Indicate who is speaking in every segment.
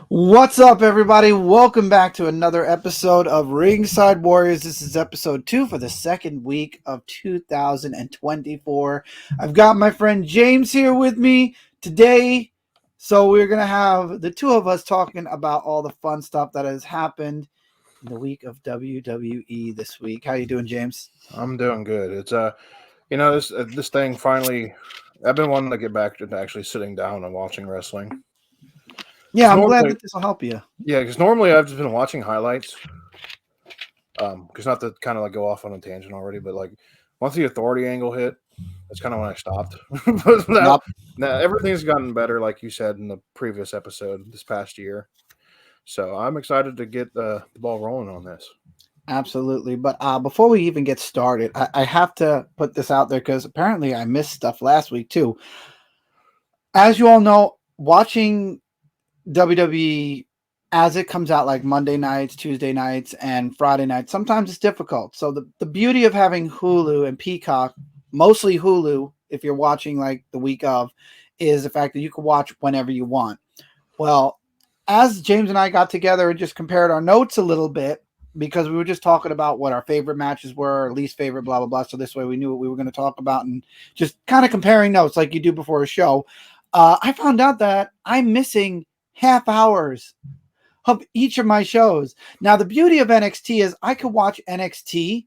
Speaker 1: What's up, everybody? Welcome back to another episode of Ringside Warriors. This is episode 2 for the second week of 2024. I've got my friend James here with me today. So we're going to have the two of us talking about all the fun stuff that has happened in the week of WWE this week. How you doing, James?
Speaker 2: I'm doing good. It's this thing finally. I've been wanting to get back to actually sitting down and watching wrestling.
Speaker 1: Yeah,
Speaker 2: Because
Speaker 1: I'm glad
Speaker 2: normally,
Speaker 1: that this will help you.
Speaker 2: because normally I've just been watching highlights. Because not to kind of like go off on a tangent already, but like once the authority angle hit, that's kind of when I stopped. But now,
Speaker 1: Yep.
Speaker 2: now everything's gotten better, like you said in the previous episode this past year. So I'm excited to get the ball rolling on this.
Speaker 1: Absolutely. But before we even get started, I have to put this out there because apparently I missed stuff last week too. As you all know, watching WWE as it comes out like Monday nights, Tuesday nights, and Friday nights, sometimes it's difficult. So the beauty of having Hulu and Peacock, mostly Hulu, if you're watching like the week of, is the fact that you can watch whenever you want. Well, as James and I got together and just compared our notes a little bit, because we were just talking about what our favorite matches were, our least favorite, blah, blah, blah. So this way we knew what we were going to talk about and just kind of comparing notes like you do before a show. I found out that I'm missing half hours of each of my shows. Now, the beauty of NXT is I could watch NXT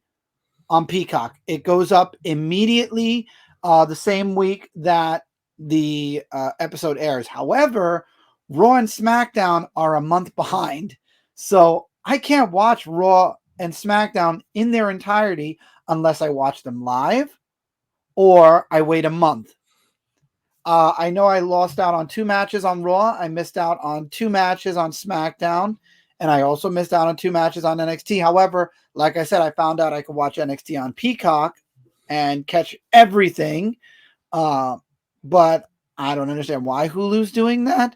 Speaker 1: on Peacock. It goes up immediately the same week that the episode airs. However, Raw and SmackDown are a month behind. So I can't watch Raw and SmackDown in their entirety unless I watch them live or I wait a month. I know I lost out on 2 matches on Raw. I missed out on 2 matches on SmackDown. And I also missed out on 2 matches on NXT. However, like I said, I found out I could watch NXT on Peacock and catch everything. But I don't understand why Hulu's doing that.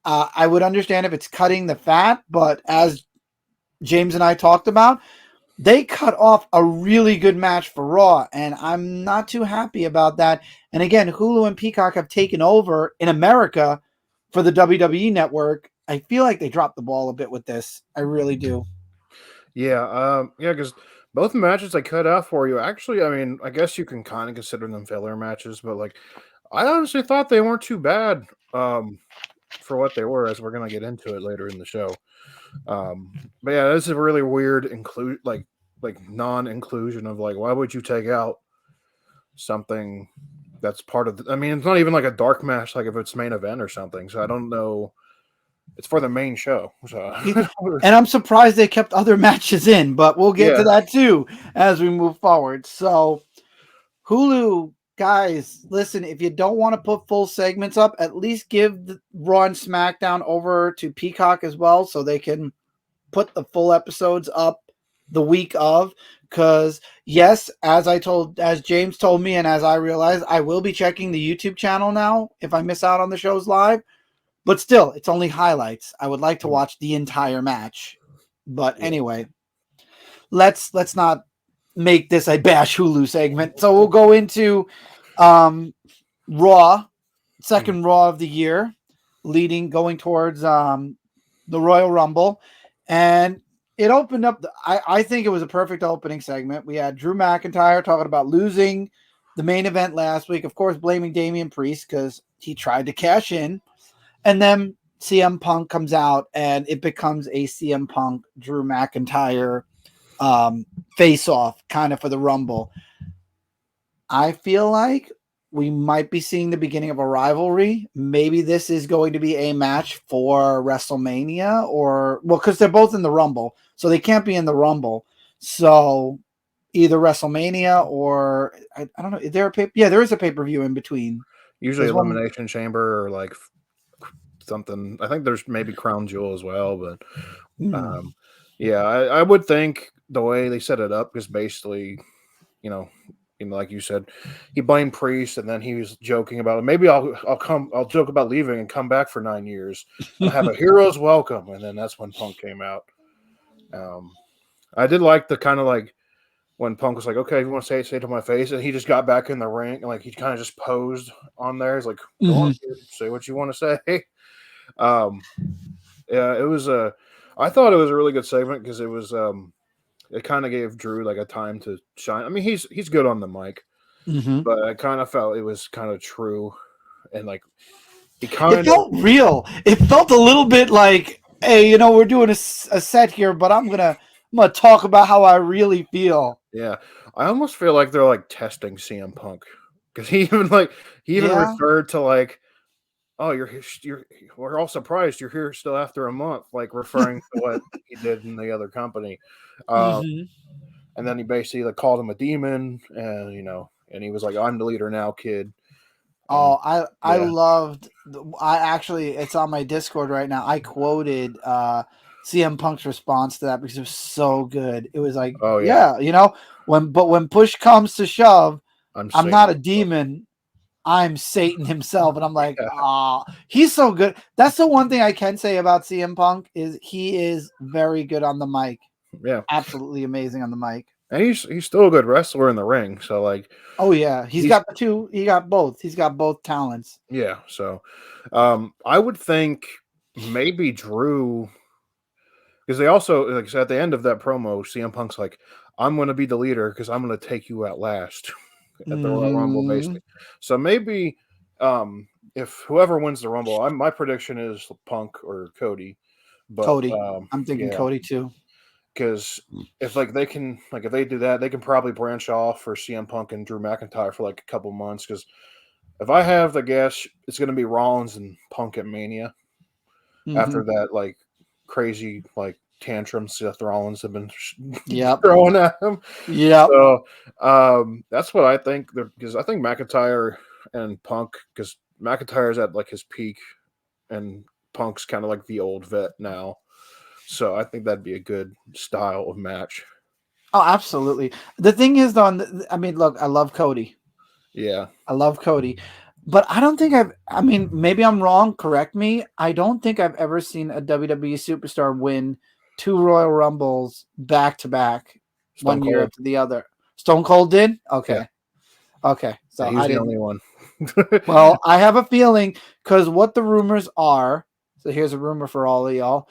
Speaker 1: I would understand if it's cutting the fat, but as James and I talked about, they cut off a really good match for Raw, and I'm not too happy about that. And again, Hulu and Peacock have taken over in America for the WWE network. I feel like they dropped the ball a bit with this. I really do.
Speaker 2: Because both matches I cut out for you. Actually, I mean, I guess you can kind of consider them filler matches, but like, I honestly thought they weren't too bad for what they were, as we're gonna get into it later in the show. But yeah, this is a really weird like non-inclusion of like, why would you take out something that's part of I mean, it's not even like a dark match, like if it's main event or something. So I don't know. It's for the main show. So
Speaker 1: And I'm surprised they kept other matches in, but we'll get to
Speaker 2: yeah,
Speaker 1: that too as we move forward. So, Hulu, guys, listen, if you don't want to put full segments up, at least give the Raw and SmackDown over to Peacock as well so they can put the full episodes up the week of. Because, yes, as James told me, and as I realized, I will be checking the YouTube channel now if I miss out on the shows live. But still, it's only highlights. I would like to watch the entire match. But
Speaker 2: yeah.
Speaker 1: anyway, let's not make this a bash Hulu segment. So we'll go into Raw, second Raw of the year, going towards the Royal Rumble, and it opened up. I think it was a perfect opening segment. We had Drew McIntyre talking about losing the main event last week, of course, blaming Damian Priest because he tried to cash in, and then CM Punk comes out, and it becomes a CM Punk Drew McIntyre face off kind of for the Rumble. I feel like we might be seeing the beginning of a rivalry. Maybe this is going to be a match for WrestleMania because they're both in the Rumble, so they can't be in the Rumble. So either WrestleMania or I don't know. Is there a pay? Yeah, there is a pay-per-view in between.
Speaker 2: Usually
Speaker 1: There's one.
Speaker 2: Elimination Chamber or like something. I think there's maybe Crown Jewel as well, but
Speaker 1: Hmm.
Speaker 2: um, yeah, I would think the way they set it up is basically, you know, like you said, he blamed Priest, and then he was joking about it. Maybe I'll joke about leaving and come back for 9 years and have a hero's welcome, and then that's when Punk came out. Um, I did like the kind of like when Punk was like, "Okay, if you want to say it to my face," and he just got back in the ring and like he kind of just posed on there. He's like, "Go on,
Speaker 1: Hmm.
Speaker 2: dude, say what you want to say." Um, Yeah, it was a. I thought it was a really good segment because it was it kind of gave Drew like a time to shine. I mean, he's good on the mic,
Speaker 1: Mm-hmm.
Speaker 2: but I kind of felt it was kind of true, and like he
Speaker 1: It
Speaker 2: kind of
Speaker 1: felt real. It felt a little bit like, hey, we're doing a set here, but I'm gonna talk about how I really feel.
Speaker 2: yeah. I almost feel like they're like testing CM Punk because he even
Speaker 1: Yeah.
Speaker 2: referred to like, oh, you're we're all surprised you're here still after a month, like referring to what he did in the other company. Um,
Speaker 1: Mm-hmm.
Speaker 2: and then he basically like called him a demon, and and he was like, I'm the leader now, kid. And
Speaker 1: Oh, I
Speaker 2: yeah,
Speaker 1: loved. I actually, it's on my Discord right now. I quoted CM Punk's response to that because it was so good. It was like,
Speaker 2: oh yeah,
Speaker 1: yeah, when push comes to shove,
Speaker 2: I'm
Speaker 1: I'm not
Speaker 2: Satan.
Speaker 1: a demon. I'm Satan himself, and I'm like,
Speaker 2: Yeah,
Speaker 1: he's so good. That's the one thing I can say about CM Punk is he is very good on the mic.
Speaker 2: yeah,
Speaker 1: Absolutely amazing on the mic.
Speaker 2: and he's still a good wrestler in the ring. So like
Speaker 1: Oh yeah, he's
Speaker 2: he's
Speaker 1: got the two. He got both. He's got both talents.
Speaker 2: yeah. So I would think maybe Drew because they also like I said, at the end of that promo, CM Punk's like, I'm going to be the leader because I'm going to take you at last at the Royal Rumble,
Speaker 1: Hmm.
Speaker 2: basically. So maybe if whoever wins the Rumble, my prediction is Punk or Cody. But
Speaker 1: Cody. I'm thinking
Speaker 2: yeah,
Speaker 1: Cody too.
Speaker 2: because if like they can like if they do that, they can probably branch off for CM Punk and Drew McIntyre for like a couple months. Because if I have the guess, it's going to be Rollins and Punk at Mania
Speaker 1: Hmm.
Speaker 2: after that like crazy like tantrums Seth Rollins have been
Speaker 1: Yep.
Speaker 2: throwing at him.
Speaker 1: Yep.
Speaker 2: So that's what I think. Because I think McIntyre and Punk, because McIntyre's at like his peak, and Punk's kind of like the old vet now. So I think that'd be a good style of match.
Speaker 1: Oh, absolutely. The thing is, though, I mean, look, I love Cody.
Speaker 2: Yeah.
Speaker 1: I love Cody, but I don't think I've. I mean, maybe I'm wrong. Correct me. I don't think I've ever seen a WWE superstar win two Royal Rumbles back to back,
Speaker 2: Stone
Speaker 1: one year
Speaker 2: Cold.
Speaker 1: after the other. Stone Cold did.
Speaker 2: Yeah.
Speaker 1: Okay. Okay.
Speaker 2: Yeah,
Speaker 1: So
Speaker 2: he was
Speaker 1: I
Speaker 2: the
Speaker 1: didn't.
Speaker 2: only one.
Speaker 1: Well, I have a feeling because what the rumors are. So here's a rumor for all of y'all.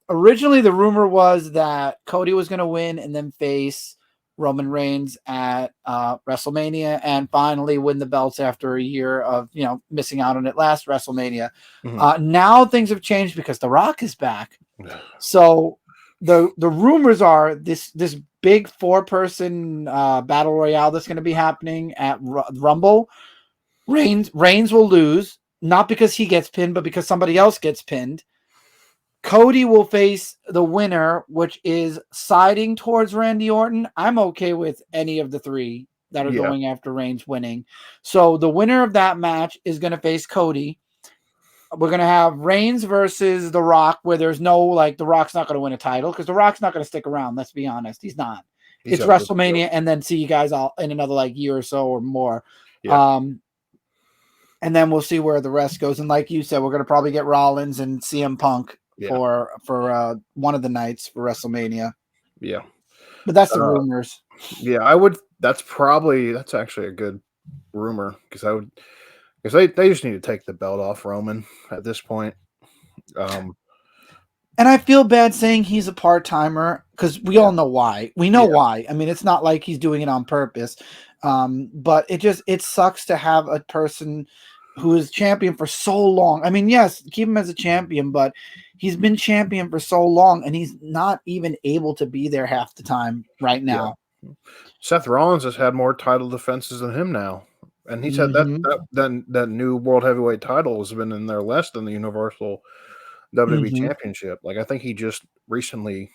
Speaker 1: Originally, the rumor was that Cody was going to win and then face Roman Reigns at WrestleMania and finally win the belts after a year of missing out on it last WrestleMania.
Speaker 2: Mhm.
Speaker 1: Now things have changed because The Rock is back. So the rumors are this big 4-person battle royale that's going to be happening at Rumble. Reigns will lose, not because he gets pinned, but because somebody else gets pinned. Cody will face the winner, which is siding towards Randy Orton. I'm okay with any of the three that are
Speaker 2: Yeah.
Speaker 1: going after Reigns winning. So the winner of that match is going to face Cody. We're going to have Reigns versus The Rock, where there's no, like, The Rock's not going to win a title because The Rock's not going to stick around. Let's be honest. He's not.
Speaker 2: He's
Speaker 1: It's
Speaker 2: got to go.
Speaker 1: WrestleMania and then see you guys all in another, like, year or so or more.
Speaker 2: Yeah.
Speaker 1: Um, and then we'll see where the rest goes. And like you said, we're going to probably get Rollins and CM Punk
Speaker 2: Yeah.
Speaker 1: for one of the nights for WrestleMania.
Speaker 2: Yeah.
Speaker 1: But that's the
Speaker 2: Uh,
Speaker 1: rumors.
Speaker 2: yeah. I would. That's actually a good rumor because I would because they just need to take the belt off Roman at this point. Um.
Speaker 1: And I feel bad saying he's a part timer because we
Speaker 2: Yeah.
Speaker 1: all know why. We know
Speaker 2: Yeah.
Speaker 1: why. I mean, it's not like he's doing it on purpose. But it sucks to have a person who is champion for so long. I mean, yes, keep him as a champion, but he's been champion for so long and he's not even able to be there half the time right
Speaker 2: Yeah.
Speaker 1: now.
Speaker 2: Seth Rollins has had more title defenses than him now, and he said that
Speaker 1: Hmm.
Speaker 2: that new world heavyweight title has been in there less than the Universal WWE
Speaker 1: Hmm.
Speaker 2: Championship. Like I think he just recently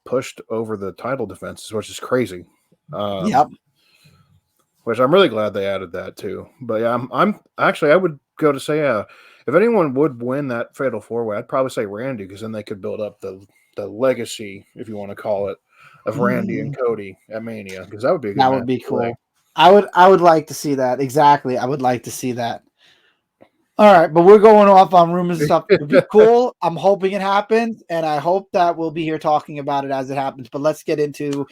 Speaker 2: pushed over the title defenses, which is crazy.
Speaker 1: Yep.
Speaker 2: Which I'm really glad they added that too. But yeah, I'm actually I would go to say if anyone would win that Fatal 4-Way, I'd probably say Randy because then they could build up the legacy, if you want to call it, of Randy and
Speaker 1: Mm,
Speaker 2: Cody at Mania because that would be a good
Speaker 1: that would
Speaker 2: match
Speaker 1: be
Speaker 2: either way.
Speaker 1: cool. I would like to see that. Exactly. I would like to see that. All right, but we're going off on rumors and stuff. It'd be cool. I'm hoping it happens, and I hope that we'll be here talking about it as it happens. But let's get into.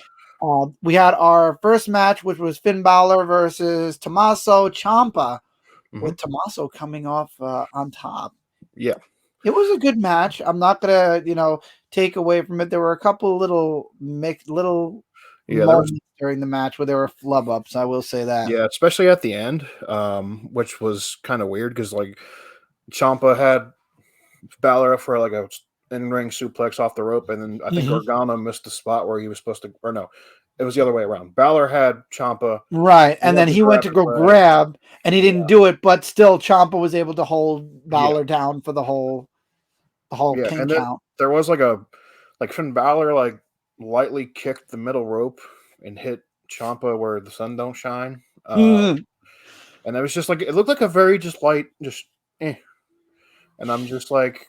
Speaker 1: We had our first match, which was Finn Balor versus Tommaso Ciampa,
Speaker 2: Hmm.
Speaker 1: with Tommaso coming off on top.
Speaker 2: Yeah.
Speaker 1: It was a good match. I'm not gonna, take away from it. There were a couple little little
Speaker 2: Yeah, there was
Speaker 1: moments during the match where there were flub ups. I will say that.
Speaker 2: yeah, especially at the end, which was kind of weird because like Champa had Balor for like a in-ring suplex off the rope, and then I think
Speaker 1: Hmm.
Speaker 2: Gargano missed the spot where he was supposed to, or no, it was the other way around. Balor had Champa,
Speaker 1: Right,
Speaker 2: he
Speaker 1: and then
Speaker 2: went to
Speaker 1: he went
Speaker 2: grab
Speaker 1: to
Speaker 2: his
Speaker 1: go
Speaker 2: leg.
Speaker 1: grab, and he didn't
Speaker 2: Yeah,
Speaker 1: do it, but still, Ciampa was able to hold
Speaker 2: yeah,
Speaker 1: Balor down for the whole
Speaker 2: yeah,
Speaker 1: pin
Speaker 2: and then
Speaker 1: count.
Speaker 2: there was like Finn Balor like lightly kicked the middle rope and hit Champa where the sun don't shine.
Speaker 1: Mhm.
Speaker 2: And it was just like it looked like a very just light, just eh. And I'm just like,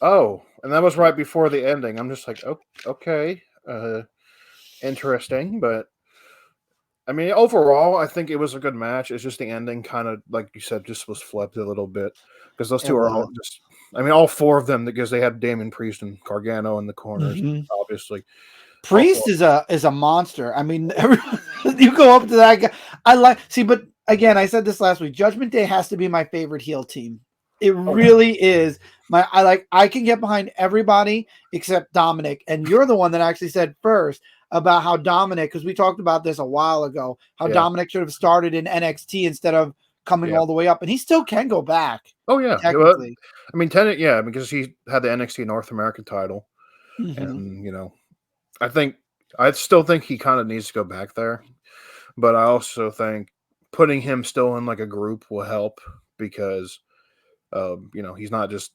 Speaker 2: oh, and that was right before the ending. I'm just like, oh, okay, interesting, but I mean, overall, I think it was a good match. It's just the ending kind of, like you said, just was flipped a little bit because those
Speaker 1: It
Speaker 2: two are all
Speaker 1: was.
Speaker 2: just. I mean, all four of them because they had Damon Priest and Gargano in the corners,
Speaker 1: Mhm.
Speaker 2: obviously. All four.
Speaker 1: Priest is a monster. I mean, you go up to that guy. But again, I said this last week. Judgment Day has to be my favorite heel team. It
Speaker 2: Oh yeah,
Speaker 1: really is. I can get behind everybody except Dominic, and you're the one that actually said first about how Dominic, because we talked about this a while ago, how
Speaker 2: yeah,
Speaker 1: Dominic should have started in NXT instead of coming
Speaker 2: yeah.
Speaker 1: all the way up, and he still can go back
Speaker 2: Oh yeah. Yeah, well,
Speaker 1: technically.
Speaker 2: I mean, Tenet, yeah, because he had the NXT North American title,
Speaker 1: Hmm.
Speaker 2: and I think I still think he kind of needs to go back there, but I also think putting him still in like a group will help because he's not just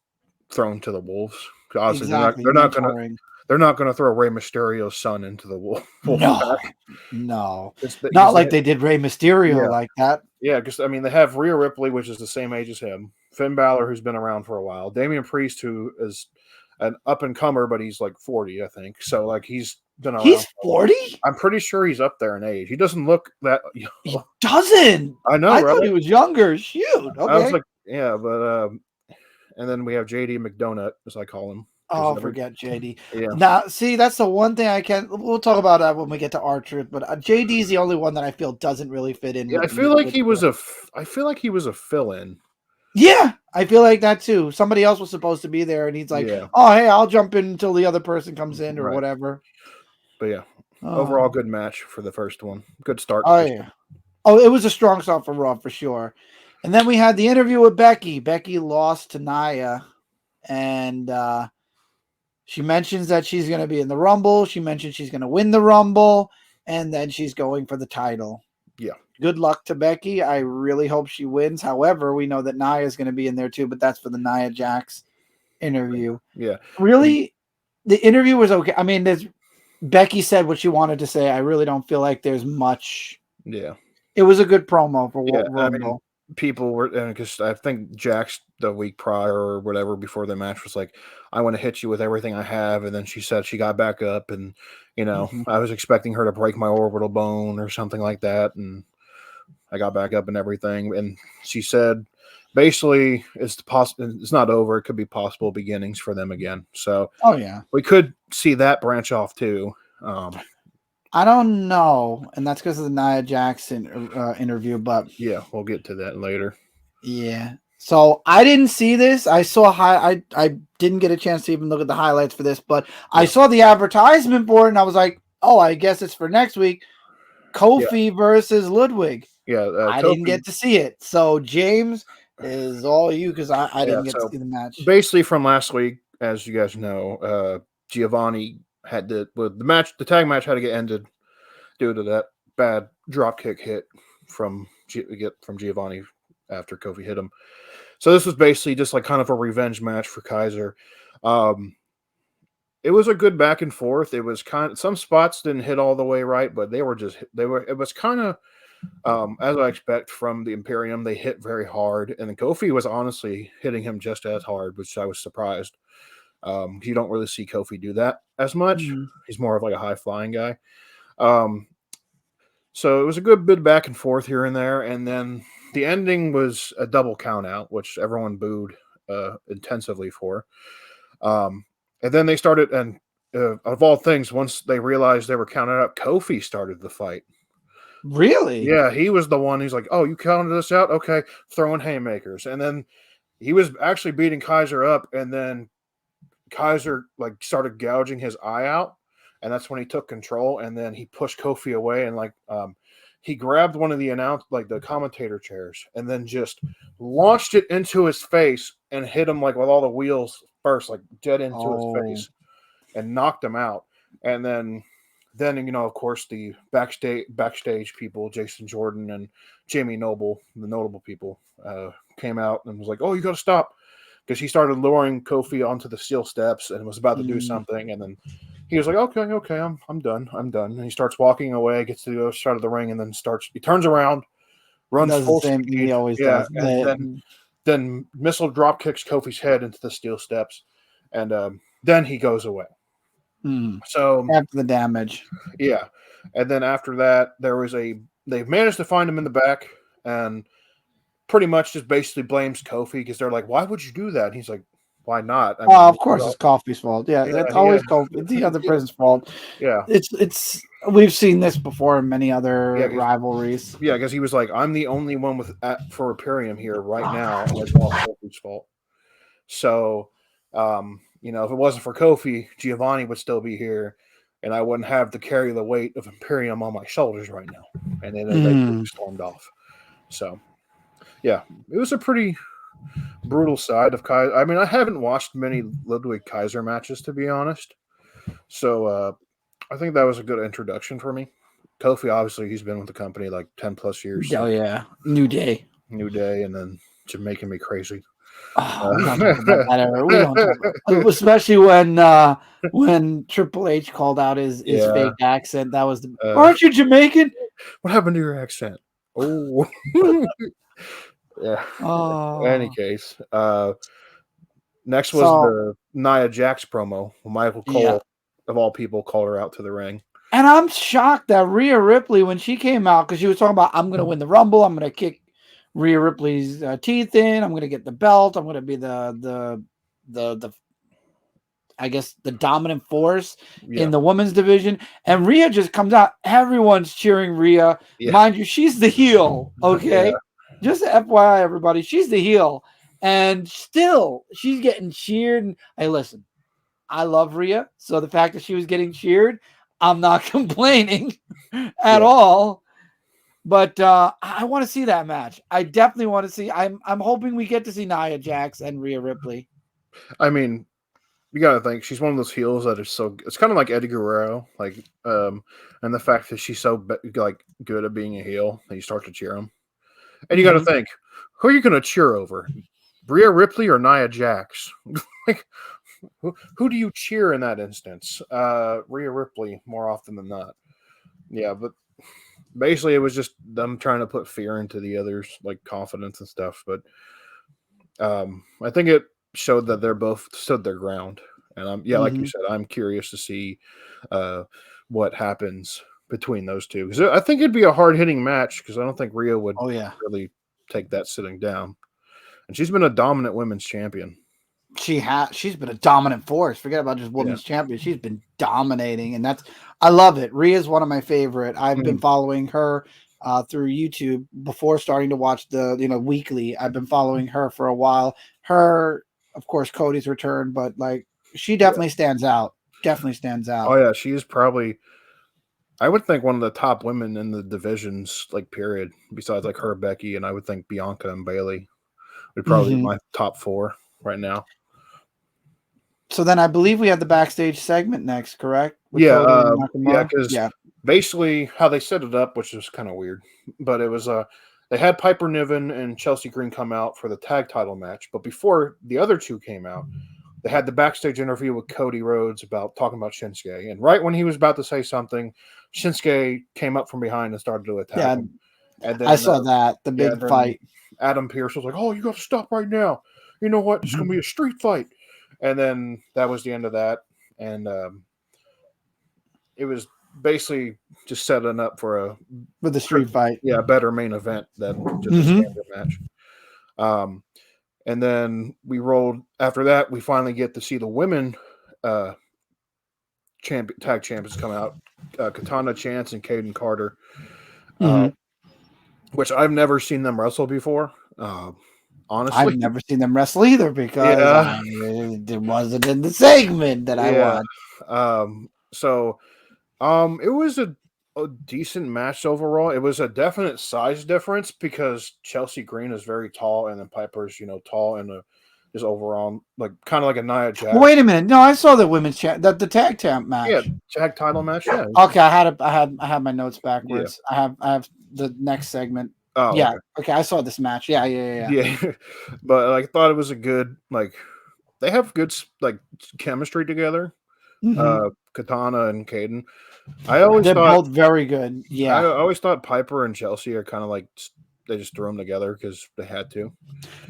Speaker 2: thrown to the wolves. Obviously,
Speaker 1: Exactly, mentoring.
Speaker 2: they're not gonna throw Rey Mysterio's son into the wolf
Speaker 1: No,
Speaker 2: pack.
Speaker 1: no, not
Speaker 2: Because
Speaker 1: like they did Rey Mysterio
Speaker 2: yeah,
Speaker 1: like that.
Speaker 2: yeah, because I mean they have Rhea Ripley, which is the same age as him, Finn Balor, who's been around for a while, Damian Priest, who is an up and comer, but he's like 40, I think. So like he's been around
Speaker 1: He's
Speaker 2: for a while.
Speaker 1: 40?
Speaker 2: I'm pretty sure he's up there in age. He doesn't look that.
Speaker 1: He doesn't.
Speaker 2: I know,
Speaker 1: I
Speaker 2: right?
Speaker 1: thought he was younger. Shoot.
Speaker 2: I was
Speaker 1: Okay.
Speaker 2: like, yeah, but and then we have JD McDonut, as I call him, because
Speaker 1: Oh, forget JD.
Speaker 2: yeah,
Speaker 1: Now, see, that's the one thing I can't. We'll talk about that when we get to R-Truth, but JD's the only one that I feel doesn't really fit in
Speaker 2: yeah.
Speaker 1: with the.
Speaker 2: I feel like he was a fill-in.
Speaker 1: Yeah, I feel like that too. Somebody else was supposed to be there, and he's like,
Speaker 2: Yeah,
Speaker 1: "Oh, hey, I'll jump in until the other person comes in or
Speaker 2: right.
Speaker 1: whatever."
Speaker 2: But yeah, overall
Speaker 1: Oh,
Speaker 2: good match for the first one. Good start.
Speaker 1: oh yeah. Oh, it was a strong start for Raw for sure. And then we had the interview with Becky. Becky lost to Nia, and she mentions that she's going to be in the Rumble. She mentions she's going to win the Rumble, and then she's going for the title.
Speaker 2: Yeah,
Speaker 1: Good luck to Becky. I really hope she wins. However, we know that Nia is going to be in there too, but that's for the Nia Jax interview.
Speaker 2: yeah, and
Speaker 1: Really, the interview was okay. I mean, Becky said what she wanted to say. I really don't feel like there's much.
Speaker 2: yeah.
Speaker 1: It was a good promo for
Speaker 2: Yeah, I mean,
Speaker 1: Rumble.
Speaker 2: people were because I think Jax the week prior or whatever before the match was like, "I want to hit you with everything I have," and then she said she got back up, and
Speaker 1: Hmm.
Speaker 2: I was expecting her to break my orbital bone or something like that, and I got back up and everything, and she said basically it's not over. It could be possible beginnings for them again. So
Speaker 1: Oh yeah.
Speaker 2: we could see that branch off too. Um,
Speaker 1: I don't know, and that's because of the Nia Jackson interview. But
Speaker 2: yeah, we'll get to that later.
Speaker 1: yeah, so I didn't see this. I saw I didn't get a chance to even look at the highlights for this, but I
Speaker 2: Yeah,
Speaker 1: saw the advertisement for it, and I was like, oh, I guess it's for next week.
Speaker 2: yeah,
Speaker 1: Kofi versus Ludwig.
Speaker 2: yeah.
Speaker 1: I didn't
Speaker 2: Kofi.
Speaker 1: get to see it, so James is all you because I
Speaker 2: Yeah,
Speaker 1: didn't get to
Speaker 2: so
Speaker 1: see the match.
Speaker 2: basically from last week, as you guys know, Giovanni had the tag match had to get ended due to that bad drop kick hit from Giovanni after Kofi hit him. So this was basically just like kind of a revenge match for Kaiser. Um, it was a good back and forth. It was some spots didn't hit all the way right, but it was kind of as I expect from the Imperium, they hit very hard, and then Kofi was honestly hitting him just as hard, which I was surprised. You don't really see Kofi do that as much.
Speaker 1: Mhm.
Speaker 2: He's more of like a high flying guy. Um, so it was a good bit back and forth here and there, and then the ending was a double count out, which everyone booed intensively for. Um, and then they started, and of all things, once they realized they were counted out, Kofi started the fight.
Speaker 1: Really?
Speaker 2: Yeah, he was the one who's like, "Oh, you counted us out? Okay, throwing haymakers." And then he was actually beating Kaiser up, and then Kaiser like started gouging his eye out, and that's when he took control, and then he pushed Kofi away, and he grabbed one of the commentator chairs, and then just launched it into his face and hit him like with all the wheels first, like dead into his face, and knocked him out. And then of course, the backstage people, Jason Jordan and Jamie Noble, the notable people, came out and was like, "Oh, you got to stop," because he started lowering Kofi onto the steel steps and was about to do something, and then he was like, "Okay, I'm done, And he starts walking away, gets to the other side of the ring, and then he turns around, runs
Speaker 1: does
Speaker 2: full
Speaker 1: the same
Speaker 2: speed,
Speaker 1: thing he always does.
Speaker 2: and then missile drop kicks Kofi's head into the steel steps, and then he goes away. So
Speaker 1: after the damage,
Speaker 2: yeah, and then after that, they've managed to find him in the back, and pretty much just basically blames Kofi because they're like, "Why would you do that?" And he's like, "Why not?" I mean,
Speaker 1: of course, it's Kofi's fault. Yeah, it's always Kofi. It's the other person's fault.
Speaker 2: Yeah,
Speaker 1: it's we've seen this before in many other rivalries.
Speaker 2: Yeah, because he was like, "I'm the only one for Imperium here right now, and it's all Kofi's fault." So, if it wasn't for Kofi, Giovanni would still be here, and I wouldn't have to carry the weight of Imperium on my shoulders right now. And then they stormed off. So, yeah, it was a pretty brutal side of Kaiser. I mean, I haven't watched many Ludwig Kaiser matches, to be honest. So, I think that was a good introduction for me. Kofi, obviously, he's been with the company like 10 plus years.
Speaker 1: Oh, yeah. New Day,
Speaker 2: and then just making me crazy.
Speaker 1: We don't talk about that ever. We don't talk about, especially when Triple H called out his fake accent. That was aren't you Jamaican?
Speaker 2: What happened to your accent? Oh, yeah. In any case, next was the Nia Jax promo. Michael Cole, of all people, called her out to the ring.
Speaker 1: And I'm shocked that Rhea Ripley, when she came out, because she was talking about, I'm going to win the Rumble, I'm going to kick Rhea Ripley's teeth in, I'm going to get the belt, I'm going to be the I guess the dominant force in the women's division. And Rhea just comes out. Everyone's cheering Rhea. Yeah. Mind you, she's the heel. Okay. Just FYI, everybody, she's the heel. And still, she's getting cheered. Hey, listen, I love Rhea. So the fact that she was getting cheered, I'm not complaining at all. But I want to see that match. I definitely want to see. I'm hoping we get to see Nia Jax and Rhea Ripley.
Speaker 2: I mean, you gotta think she's one of those heels that is so. It's kind of like Eddie Guerrero, and the fact that she's so good at being a heel, that you start to cheer him. And you got to think, who are you going to cheer over, Rhea Ripley or Nia Jax? Who do you cheer in that instance? Rhea Ripley more often than not. Yeah, but basically it was just them trying to put fear into the others, like confidence and stuff. But I think it showed that they're both stood their ground. And like you said, I'm curious to see what happens between those two, because I think it'd be a hard-hitting match, because I don't think Rhea would really take that sitting down. And she's been a dominant women's champion.
Speaker 1: She's been a dominant force. Forget about just women's champion. She's been dominating, and I love it. Rhea's one of my favorite. I've been following her through YouTube before starting to watch the weekly. I've been following her for a while. Her, of course, Cody's return, but she definitely stands out. Definitely stands out.
Speaker 2: Oh yeah, she is probably, I would think, one of the top women in the divisions, period. Besides her, Becky, and I would think Bianca and Bayley would probably be my top 4 right now.
Speaker 1: So then I believe we have the backstage segment next, correct?
Speaker 2: Because basically how they set it up, which is kind of weird, but it was they had Piper Niven and Chelsea Green come out for the tag title match, but before the other two came out, they had the backstage interview with Cody Rhodes talking about Shinsuke, and right when he was about to say something, Shinsuke came up from behind and started to attack him. And then,
Speaker 1: I saw that, the big fight.
Speaker 2: Adam Pearce was like, "Oh, you got to stop right now. You know what? It's going to be a street fight." And then that was the end of that. And it was basically just setting up for
Speaker 1: the street fight.
Speaker 2: Yeah, a better main event than just a standard match. And then we rolled after that. We finally get to see the women tag champions come out, Katana Chance and Kaden Carter, which I've never seen them wrestle before. honestly.
Speaker 1: I've never seen them wrestle either because
Speaker 2: Yeah,
Speaker 1: it wasn't in the segment that I
Speaker 2: yeah.
Speaker 1: watched.
Speaker 2: So it was a decent match overall. It was a definite size difference because Chelsea Green is very tall, and then Piper's tall and just overall like kind of like a Nia
Speaker 1: Well,
Speaker 2: Jax.
Speaker 1: wait a minute. No, I saw the women's the tag champ
Speaker 2: Yeah,
Speaker 1: match.
Speaker 2: tag title match. Yeah,
Speaker 1: Okay, I had my notes
Speaker 2: yeah.
Speaker 1: backwards. I have the next segment.
Speaker 2: Oh,
Speaker 1: Yeah.
Speaker 2: okay.
Speaker 1: Okay, I saw this match. Yeah.
Speaker 2: Yeah, but like, I thought it was a good like they have good like chemistry together.
Speaker 1: Hmm.
Speaker 2: Katana and Caden. I always
Speaker 1: They're
Speaker 2: thought
Speaker 1: both very good.
Speaker 2: I
Speaker 1: Yeah.
Speaker 2: always thought Piper and Chelsea are kind of like they just threw them together because they had to.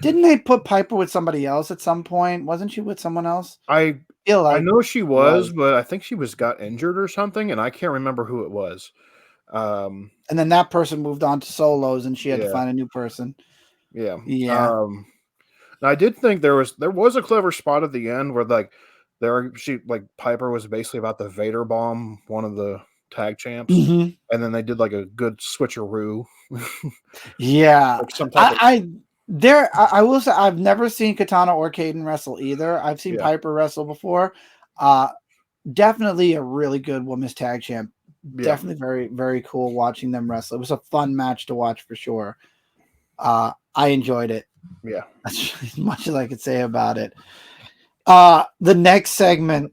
Speaker 1: Didn't they put Piper with somebody else at some point? Wasn't she with someone else?
Speaker 2: I
Speaker 1: Feel
Speaker 2: I
Speaker 1: like
Speaker 2: know she
Speaker 1: she
Speaker 2: was,
Speaker 1: was.
Speaker 2: but I think she got injured or something, and I can't remember who it was. Um,
Speaker 1: And then that person moved on to solos and she had to
Speaker 2: yeah,
Speaker 1: find a new person.
Speaker 2: yeah.
Speaker 1: Yeah.
Speaker 2: And I did think there was a clever spot at the end where like she like Piper was basically about to Vader bomb one of the tag champs,
Speaker 1: Hmm.
Speaker 2: and then they did like a good switcheroo,
Speaker 1: Yeah.
Speaker 2: like some type of
Speaker 1: I will say I've never seen Katana or Caden wrestle either. I've seen
Speaker 2: yeah,
Speaker 1: Piper wrestle before. Uh Definitely a really good women's tag champ.
Speaker 2: yeah,
Speaker 1: Definitely very, very cool watching them wrestle. It was a fun match to watch for sure. I enjoyed it.
Speaker 2: yeah.
Speaker 1: That's as much as I could say about it. The next segment.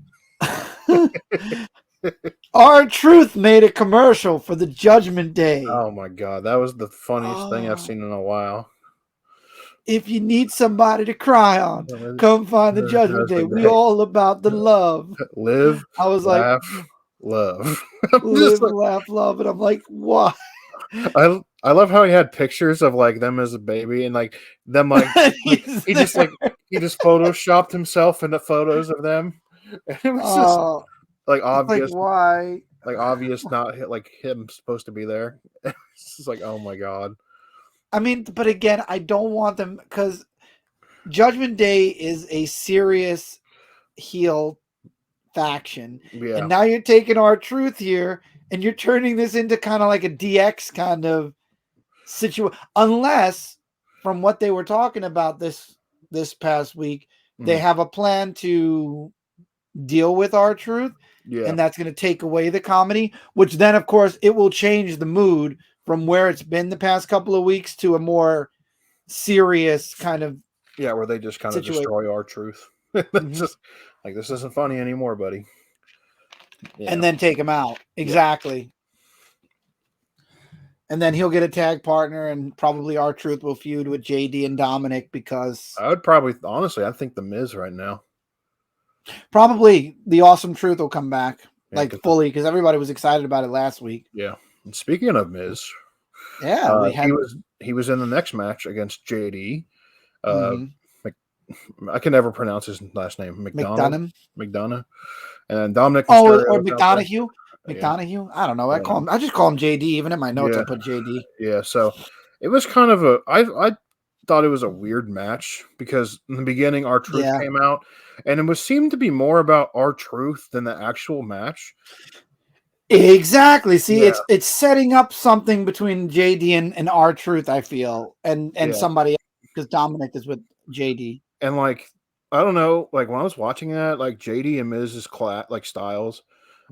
Speaker 1: Our Truth made a commercial for the Judgment Day.
Speaker 2: Oh my god, that was the funniest thing I've
Speaker 1: Oh,
Speaker 2: seen in a while.
Speaker 1: if you need somebody to cry on, come find the Judgment Day. We
Speaker 2: Judgment
Speaker 1: all about the love.
Speaker 2: Day. Live,
Speaker 1: I was like,
Speaker 2: laugh, love. I'm just
Speaker 1: live,
Speaker 2: like
Speaker 1: laugh, love. And I'm like, what?
Speaker 2: I love how he had pictures of like them as a baby and like them like
Speaker 1: He's
Speaker 2: he just
Speaker 1: there.
Speaker 2: like he just photoshopped himself into photos of them. And it was just
Speaker 1: Oh,
Speaker 2: like
Speaker 1: it's like,
Speaker 2: obvious,
Speaker 1: why?
Speaker 2: not like him supposed to be there. It's just like, oh my god.
Speaker 1: I mean, but again, I don't want them because Judgment Day is a serious heel faction. And
Speaker 2: Yeah,
Speaker 1: now you're taking our truth here and you're turning this into kind of like a DX kind of situation. Unless, from what they were talking about this past week, they
Speaker 2: mhm,
Speaker 1: have a plan to deal with our truth,
Speaker 2: yeah,
Speaker 1: and that's going to take away the comedy, which then, of course, it will change the mood from where it's been the past couple of weeks to a more serious kind of
Speaker 2: yeah. Where they just kind of
Speaker 1: situation.
Speaker 2: destroy our truth. It's
Speaker 1: Mhm.
Speaker 2: just like this isn't funny anymore, buddy.
Speaker 1: And
Speaker 2: Yeah,
Speaker 1: then take him out.
Speaker 2: yeah.
Speaker 1: Exactly. And then he'll get a tag partner, and probably our truth will feud with JD and Dominic because
Speaker 2: I would probably honestly, I think the Miz right now.
Speaker 1: probably the awesome truth will come back
Speaker 2: Yeah,
Speaker 1: like fully because everybody was excited about it last week.
Speaker 2: yeah. And speaking of Miz,
Speaker 1: Yeah, we
Speaker 2: he
Speaker 1: had.
Speaker 2: was in the next match against JD. Uh,
Speaker 1: Mhm.
Speaker 2: Mc, I can never pronounce his last name.
Speaker 1: McDonough.
Speaker 2: McDonough, and Dominic
Speaker 1: Oh,
Speaker 2: Mysterio
Speaker 1: or
Speaker 2: was out there.
Speaker 1: McDonough.
Speaker 2: Yeah,
Speaker 1: McDonough. I don't know.
Speaker 2: I don't know.
Speaker 1: I just call him JD. Even in my notes, I
Speaker 2: Yeah,
Speaker 1: put JD.
Speaker 2: yeah. So it was kind of I thought it was a weird match because in the beginning, our truth
Speaker 1: Yeah,
Speaker 2: came out, and it was seemed to be more about our truth than the actual match.
Speaker 1: exactly. See,
Speaker 2: Yeah,
Speaker 1: it's setting up something between JD and R Truth. I feel and
Speaker 2: yeah.
Speaker 1: somebody because Dominic is with JD.
Speaker 2: And like I don't know, like when I was watching that, like JD and Miz's like styles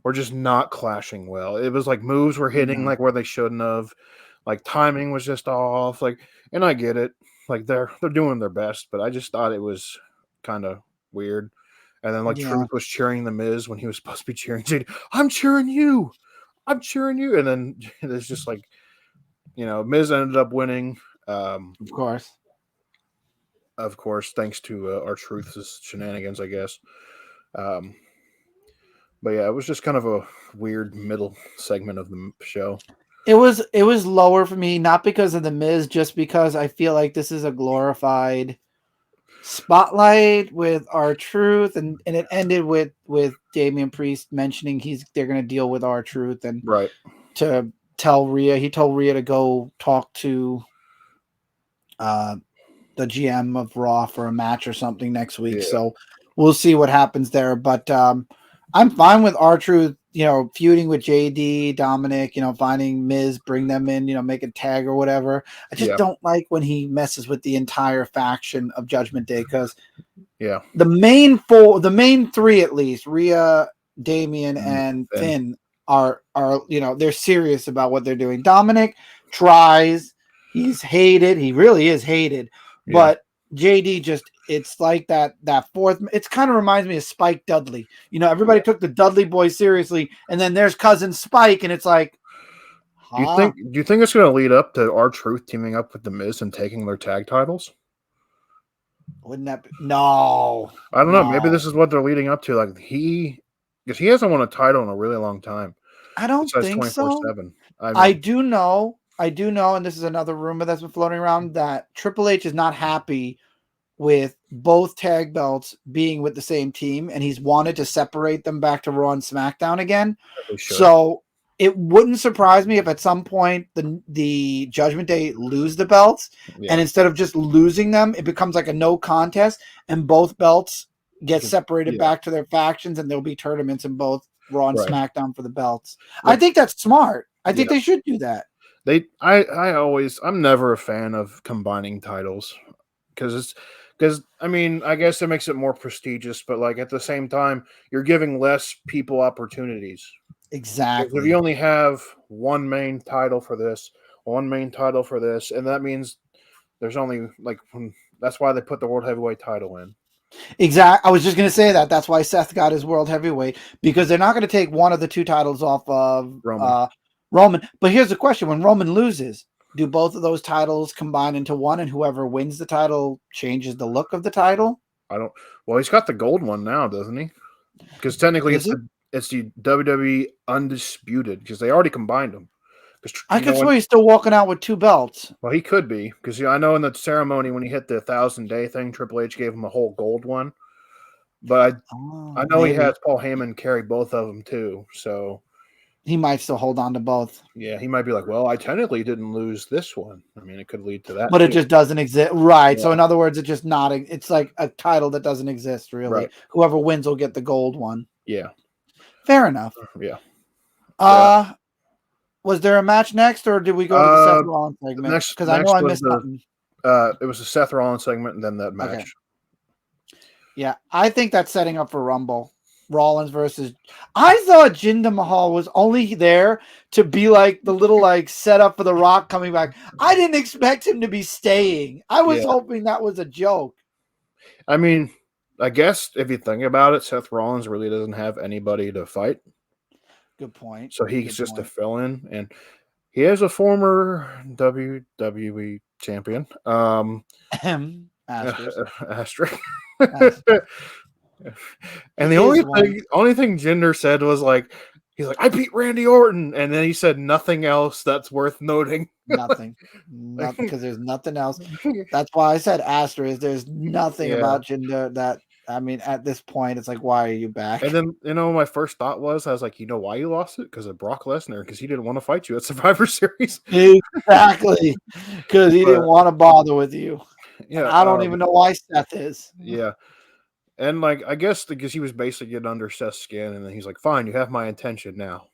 Speaker 2: were just not clashing well. It was like moves were hitting
Speaker 1: No.
Speaker 2: like where they shouldn't have. Like timing was just off. Like, and I get it. Like they're doing their best, but I just thought it was kind of weird. And then like
Speaker 1: Yeah.
Speaker 2: Truth was cheering the Miz when he was supposed to be cheering JD. I'm cheering you. I'm cheering you. And then it's just like, Miz ended up winning. Um,
Speaker 1: Of course.
Speaker 2: of course, thanks to our Truth's shenanigans, I guess. Um, but yeah, it was just kind of a weird middle segment of the show.
Speaker 1: It was lower for me, not because of the Miz, just because I feel like this is a glorified spotlight with our truth, and it ended with Damian Priest mentioning they're gonna deal with our truth and
Speaker 2: Right.
Speaker 1: to tell Rhea. He told Rhea to go talk to uh the GM of Raw for a match or something next week.
Speaker 2: Yeah.
Speaker 1: So we'll see what happens there. But I'm fine with R Truth feuding with JD, Dominic, finding Miz, bring them in, make a tag or whatever. I just
Speaker 2: Yeah.
Speaker 1: don't like when he messes with the entire faction of Judgment Day, because
Speaker 2: Yeah.
Speaker 1: the main three at least, Rhea, Damian, and Finn are they're serious about what they're doing. Dominic tries, he's hated, he really is hated, but JD it's like that fourth. It's kind of reminds me of Spike Dudley. Everybody took the Dudley boys seriously, and then there's cousin Spike, and it's like,
Speaker 2: Do you think it's going to lead up to R-Truth teaming up with the Miz and taking their tag titles?
Speaker 1: Wouldn't that be? No,
Speaker 2: I don't know. Maybe this is what they're leading up to. Like because he hasn't won a title in a really long time.
Speaker 1: I don't think so.
Speaker 2: 24/7.
Speaker 1: I do know, and this is another rumor that's been floating around, that Triple H is not happy with both tag belts being with the same team, and he's wanted to separate them back to Raw and SmackDown again. So it wouldn't surprise me if at some point the Judgment Day lose the belts, and instead of just losing them, it becomes like a no contest, and both belts get separated back to their factions, and there'll be tournaments in both Raw and SmackDown for the belts. I think that's smart. I think they should do that.
Speaker 2: I'm never a fan of combining titles because I mean, I guess it makes it more prestigious, but like at the same time, you're giving less people opportunities.
Speaker 1: Exactly.
Speaker 2: If you only have one main title for this, and that means there's only that's why they put the World Heavyweight title in.
Speaker 1: Exactly. I was just going to say that. That's why Seth got his World Heavyweight, because they're not going to take one of the two titles off of Roman. But here's the question: when Roman loses, do both of those titles combine into one, and whoever wins the title changes the look of the title?
Speaker 2: Well, he's got the gold one now, doesn't he? Because technically, it's the WWE Undisputed, because they already combined them.
Speaker 1: I could swear he's still walking out with two belts.
Speaker 2: Well, he could be, because I know in the ceremony when he hit the 1,000-day thing, Triple H gave him a whole gold one. But I know he has Paul Heyman carry both of them too, so
Speaker 1: he might still hold on to both.
Speaker 2: Yeah, he might be like, well, I technically didn't lose this one. I mean, it could lead to that,
Speaker 1: but it just doesn't exist, right? Yeah. So in other words, it's just not. It's like a title that doesn't exist, really. Right. Whoever wins will get the gold one.
Speaker 2: Yeah,
Speaker 1: fair enough.
Speaker 2: Yeah.
Speaker 1: Was there a match next, or did we go to the Seth Rollins segment? Because I know I missed something.
Speaker 2: It was a Seth Rollins segment, and then that match.
Speaker 1: Okay. Yeah, I think that's setting up for Rumble. Rollins versus. I thought Jinder Mahal was only there to be like the little setup for The Rock coming back. I didn't expect him to be staying. I was hoping that was a joke.
Speaker 2: I mean, I guess if you think about it, Seth Rollins really doesn't have anybody to fight.
Speaker 1: Good point.
Speaker 2: So he's just a fill-in, and he is a former WWE champion. Asterisk. And the only thing Jinder said was he's like, I beat Randy Orton, and then he said nothing else that's worth noting.
Speaker 1: Nothing, because there's nothing else. That's why I said asterisk. There's nothing about Jinder that. I mean, at this point, it's like, why are you back?
Speaker 2: And then, my first thought was, I was like, why you lost it? Because of Brock Lesnar, because he didn't want to fight you at Survivor Series.
Speaker 1: Exactly, because he didn't want to bother with you. Yeah, and I don't even know why Seth is.
Speaker 2: Yeah. And I guess because he was basically getting under Seth's skin, and then he's like, "Fine, you have my attention now."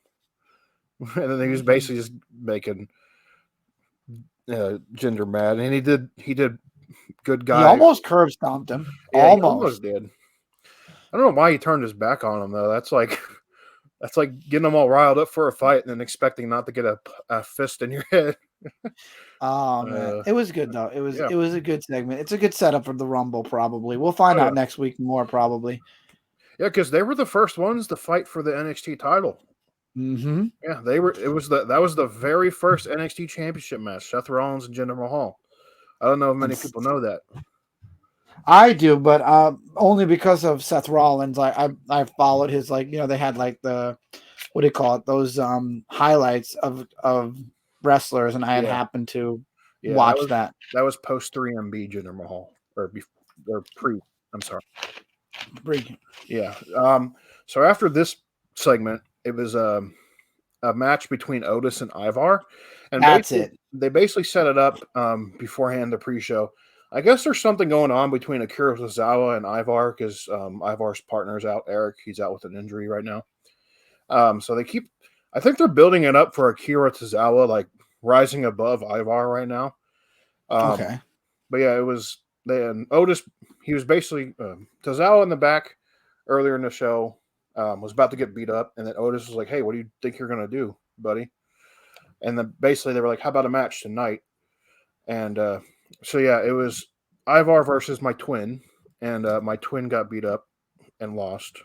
Speaker 2: And then he was basically just making Jinder mad, and he did good guy.
Speaker 1: He almost curb stomped him.
Speaker 2: Yeah, he almost did. I don't know why he turned his back on him though. That's like getting them all riled up for a fight and then expecting not to get a fist in your head.
Speaker 1: Oh man, it was good though. It was a good segment. It's a good setup for the Rumble. Probably we'll find out next week more. Probably.
Speaker 2: Yeah, because they were the first ones to fight for the NXT title.
Speaker 1: Mm-hmm.
Speaker 2: Yeah, they were. That was the very first NXT championship match. Seth Rollins and Jinder Mahal. I don't know if many people know that.
Speaker 1: I do, but only because of Seth Rollins. I followed his they had the what do you call it, those highlights of wrestlers, and I had happened to watch that.
Speaker 2: That was post 3MB Jinder Mahal or pre. I'm sorry.
Speaker 1: Pre.
Speaker 2: Yeah. So after this segment, it was a match between Otis and Ivar, and
Speaker 1: that's it.
Speaker 2: They basically set it up beforehand, the pre-show. I guess there's something going on between Akira Tozawa and Ivar because Ivar's partner's out. Eric, he's out with an injury right now. So I think they're building it up for Akira Tozawa, like rising above Ivar right now.
Speaker 1: Okay.
Speaker 2: But yeah, it was then Otis. He was basically Tozawa in the back earlier in the show was about to get beat up, and then Otis was like, "Hey, what do you think you're gonna do, buddy?" And then basically they were like, "How about a match tonight?" And so yeah, it was Ivar versus my twin, and my twin got beat up and lost.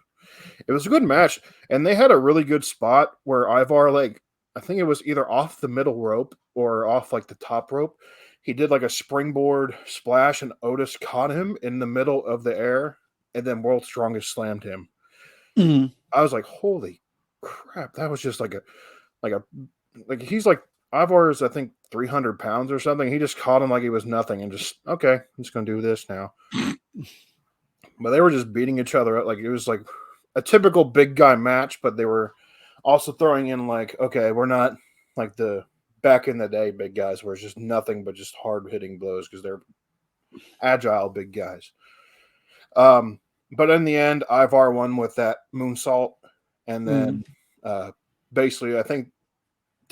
Speaker 2: It was a good match, and they had a really good spot where Ivar, like, I think it was either off the middle rope or off like the top rope. He did like a springboard splash, and Otis caught him in the middle of the air, and then World's Strongest slammed him.
Speaker 1: Mhm.
Speaker 2: I was like, "Holy crap!" That was just like a like he's like Ivar is I think 300 pounds or something. He just caught him like he was nothing, and just okay, I'm just gonna do this now. But they were just beating each other up. Like it was like a typical big guy match, but they were also throwing in like, okay, we're not like the back in the day big guys where it's just nothing but just hard hitting blows because they're agile big guys. But in the end, Ivar won with that moonsault, and then basically, I think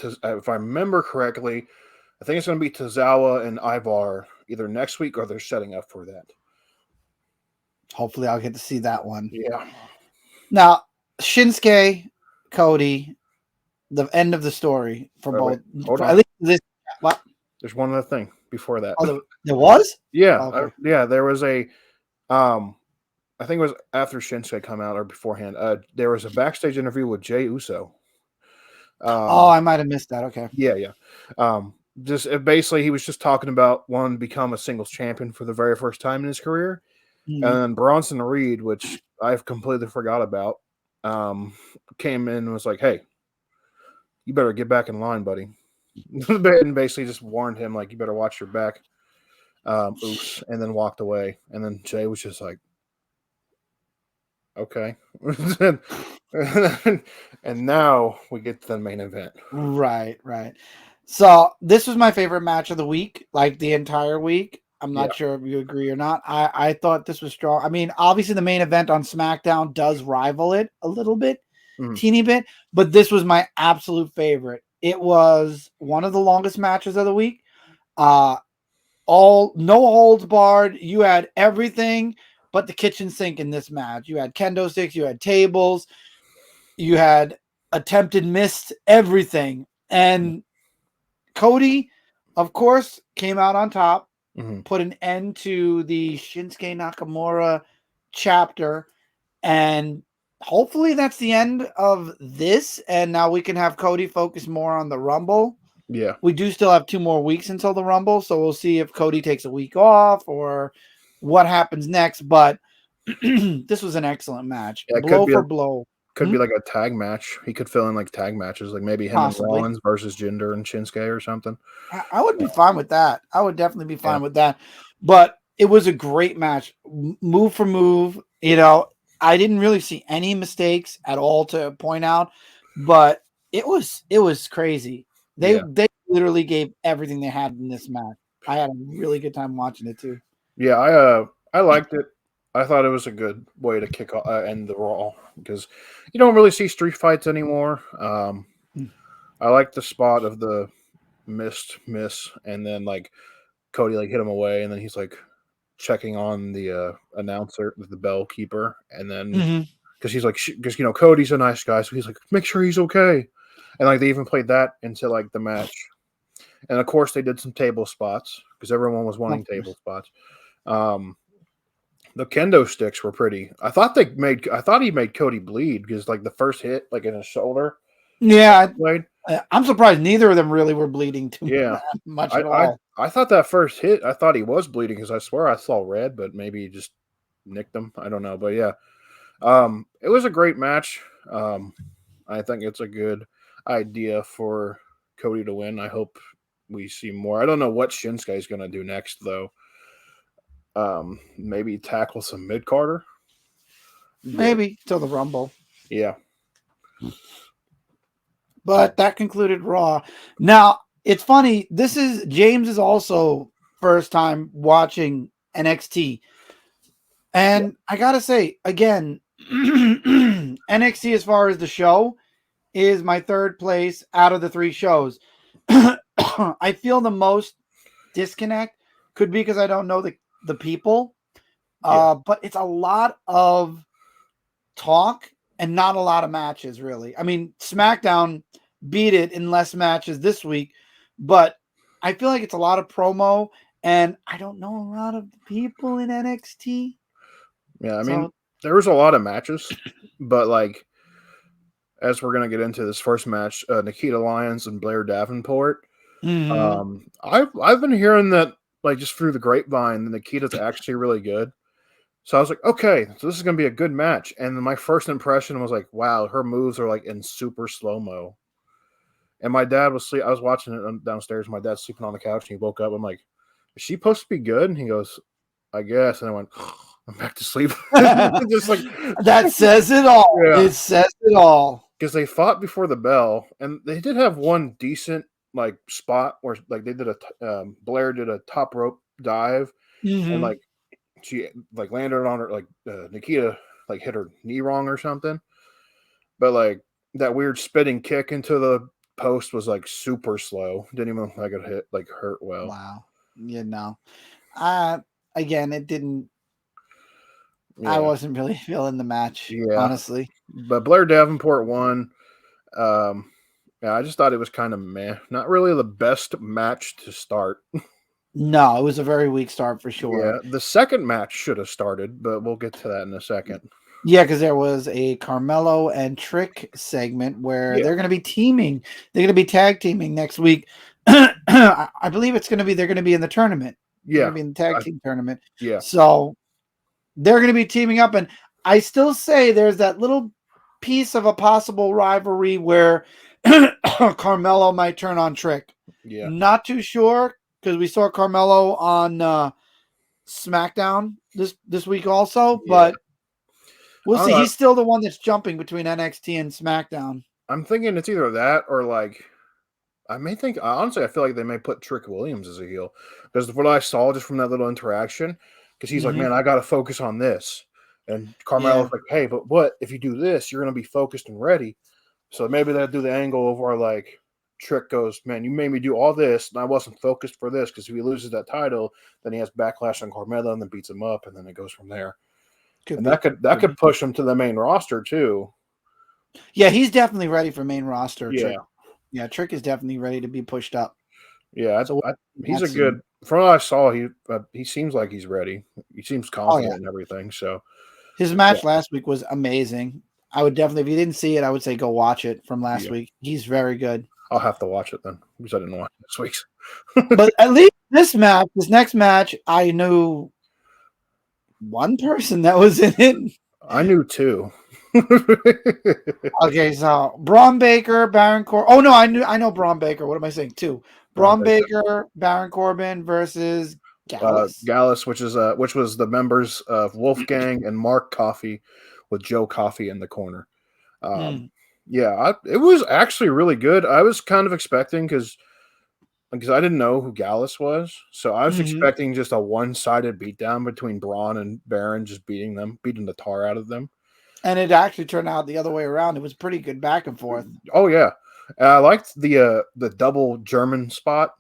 Speaker 2: if I remember correctly, I think it's going to be Tozawa and Ivar either next week or they're setting up for that.
Speaker 1: Hopefully, I'll get to see that one.
Speaker 2: Yeah.
Speaker 1: Now, Shinsuke, Cody, the end of the story for
Speaker 2: Oh,
Speaker 1: both.
Speaker 2: wait, hold
Speaker 1: At
Speaker 2: on.
Speaker 1: least this. What?
Speaker 2: There's one other thing before that.
Speaker 1: Oh, there was?
Speaker 2: Yeah,
Speaker 1: Okay.
Speaker 2: yeah. There was a, I think it was after Shinsuke come out or beforehand. There was a backstage interview with Jay Uso.
Speaker 1: Oh, I might have missed that. Okay.
Speaker 2: Yeah. Just basically, he was just talking about wanting to become a singles champion for the very first time in his career, and then Bronson Reed, which I've completely forgot about, came in and was like, "Hey, you better get back in line, buddy," and basically just warned him like, "You better watch your back." Oops, and then walked away, and then Jay was just like, "Okay," and now we get to the main event.
Speaker 1: Right. So this was my favorite match of the week, like the entire week. I'm not sure if you agree or not. I thought this was strong. I mean, obviously the main event on SmackDown does rival it a little bit, teeny bit, but this was my absolute favorite. It was one of the longest matches of the week. All no holds barred. You had everything but the kitchen sink in this match. You had kendo sticks, you had tables, you had attempted missed everything. And Cody, of course, came out on top, put an end to the Shinsuke Nakamura chapter, and hopefully that's the end of this. And now we can have Cody focus more on the Rumble.
Speaker 2: Yeah.
Speaker 1: We do still have 2 more weeks until the Rumble, so we'll see if Cody takes a week off or what happens next. But this was an excellent match,
Speaker 2: Yeah,
Speaker 1: blow for blow.
Speaker 2: Could be like a tag match. He could fill in like tag matches, like maybe him
Speaker 1: Possibly.
Speaker 2: and Rollins versus Jinder and Shinsuke or something.
Speaker 1: I would be fine with that. I would definitely be fine with that. But it was a great match, move for move. You know, I didn't really see any mistakes at all to point out, but it was crazy. They literally gave everything they had in this match. I had a really good time watching it too.
Speaker 2: Yeah, I liked it. I thought it was a good way to kick off end the Raw because you don't really see street fights anymore. I like the spot of the miss, and then like Cody like hit him away, and then he's like checking on the announcer, the bell keeper, and then because he's like because Cody's a nice guy, so he's like make sure he's okay, and like they even played that into like the match, and of course they did some table spots because everyone was wanting table spots. The kendo sticks were pretty. I thought he made Cody bleed because like the first hit, like in his shoulder.
Speaker 1: Yeah, I'm surprised neither of them really were bleeding too much at all.
Speaker 2: I thought that first hit, I thought he was bleeding because I swear I saw red, but maybe he just nicked him. I don't know, but yeah, it was a great match. I think it's a good idea for Cody to win. I hope we see more. I don't know what Shinsuke is going to do next though. Maybe tackle some mid-carder.
Speaker 1: Maybe till the Rumble.
Speaker 2: Yeah.
Speaker 1: But that concluded Raw. Now, it's funny. James is also first time watching NXT. And I got to say, again, NXT as far as the show is my third place out of the 3 shows. I feel the most disconnect could be because I don't know the people, but it's a lot of talk and not a lot of matches, really. I mean, SmackDown beat it in less matches this week, but I feel like it's a lot of promo, and I don't know a lot of the people in NXT.
Speaker 2: Yeah, I mean, there was a lot of matches, but like as we're gonna get into this first match, Nikita Lyons and Blair Davenport. I've been hearing that like just through the grapevine, that Nikita's actually really good. So I was like, okay, so this is gonna be a good match. And my first impression was like, wow, her moves are like in super slow mo. And my dad was I was watching it downstairs. My dad's sleeping on the couch, and he woke up. I'm like, is she supposed to be good? And he goes, I guess. And I went, I'm back to sleep. Just like
Speaker 1: that says it all. Yeah. It says it all.
Speaker 2: Because they fought before the bell, and they did have one decent like spot where like they did Blair did a top rope dive, and like she like landed on her, like Nikita like hit her knee wrong or something, but like that weird spitting kick into the post was like super slow. Didn't even look like it hurt well.
Speaker 1: Wow. Again, it didn't. Yeah. I wasn't really feeling the match, honestly.
Speaker 2: But Blair Davenport won. Yeah, I just thought it was kind of meh. Not really the best match to start.
Speaker 1: No, it was a very weak start for sure.
Speaker 2: Yeah, the second match should have started, but we'll get to that in a second.
Speaker 1: Yeah, because there was a Carmelo and Trick segment where they're going to be teaming. They're going to be tag teaming next week. I believe they're going to be in the tournament.
Speaker 2: Yeah.
Speaker 1: They're going to be in the tag team tournament.
Speaker 2: Yeah.
Speaker 1: So they're going to be teaming up. And I still say there's that little piece of a possible rivalry where Carmelo might turn on Trick.
Speaker 2: Yeah.
Speaker 1: Not too sure, because we saw Carmelo on SmackDown this week also, but we'll see. He's still the one that's jumping between NXT and SmackDown.
Speaker 2: I'm thinking it's either that or like honestly, I feel like they may put Trick Williams as a heel, because what I saw just from that little interaction, because he's like, man, I got to focus on this. And Carmelo's like, hey, but what if you do this? You're going to be focused and ready. So maybe they'll do the angle of where like Trick goes, man, you made me do all this, and I wasn't focused for this, because if he loses that title, then he has backlash on Carmelo and then beats him up, and then it goes from there. That could push him to the main roster too.
Speaker 1: Yeah, he's definitely ready for main roster. Yeah, Trick. Yeah, Trick is definitely ready to be pushed up.
Speaker 2: Yeah, he's a good. From what I saw, he seems like he's ready. He seems confident and everything. So
Speaker 1: his match last week was amazing. I would definitely, if you didn't see it, I would say go watch it from last week. He's very good.
Speaker 2: I'll have to watch it then, because I didn't watch this week's.
Speaker 1: But at least this next match, I knew one person that was in it.
Speaker 2: I knew two.
Speaker 1: Okay, so Braun Baker, Baron Corbin. Oh no, I know Braun Baker. What am I saying? Two. Braun Baker, Baron Corbin versus Gallus.
Speaker 2: Gallus, which was the members of Wolfgang and Mark Coffey, with Joe Coffey in the corner. Yeah, it was actually really good. I was kind of expecting, because I didn't know who Gallus was, so I was expecting just a one-sided beatdown between Braun and Baron, just beating the tar out of them.
Speaker 1: And it actually turned out the other way around. It was pretty good back and forth.
Speaker 2: Oh yeah, I liked the double German spot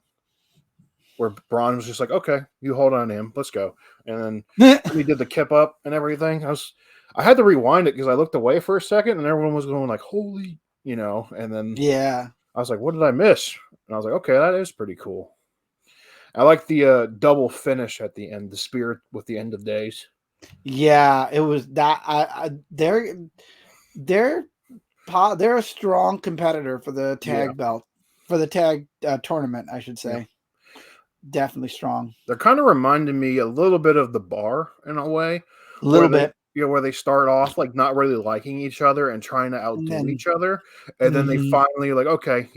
Speaker 2: where Braun was just like, "Okay, you hold on to him, let's go," and then he did the kip up and everything. I had to rewind it because I looked away for a second, and everyone was going like, "Holy," and then I was like, "What did I miss?" And I was like, "Okay, that is pretty cool." I like the double finish at the end, the spear with the end of days.
Speaker 1: Yeah, it was that. They're a strong competitor for the tag belt, for the tag tournament, I should say. Yeah. Definitely strong.
Speaker 2: They're kind of reminding me a little bit of the Bar in a way.
Speaker 1: A little bit.
Speaker 2: Where they start off like not really liking each other and trying to outdo each other, and then they finally like, okay,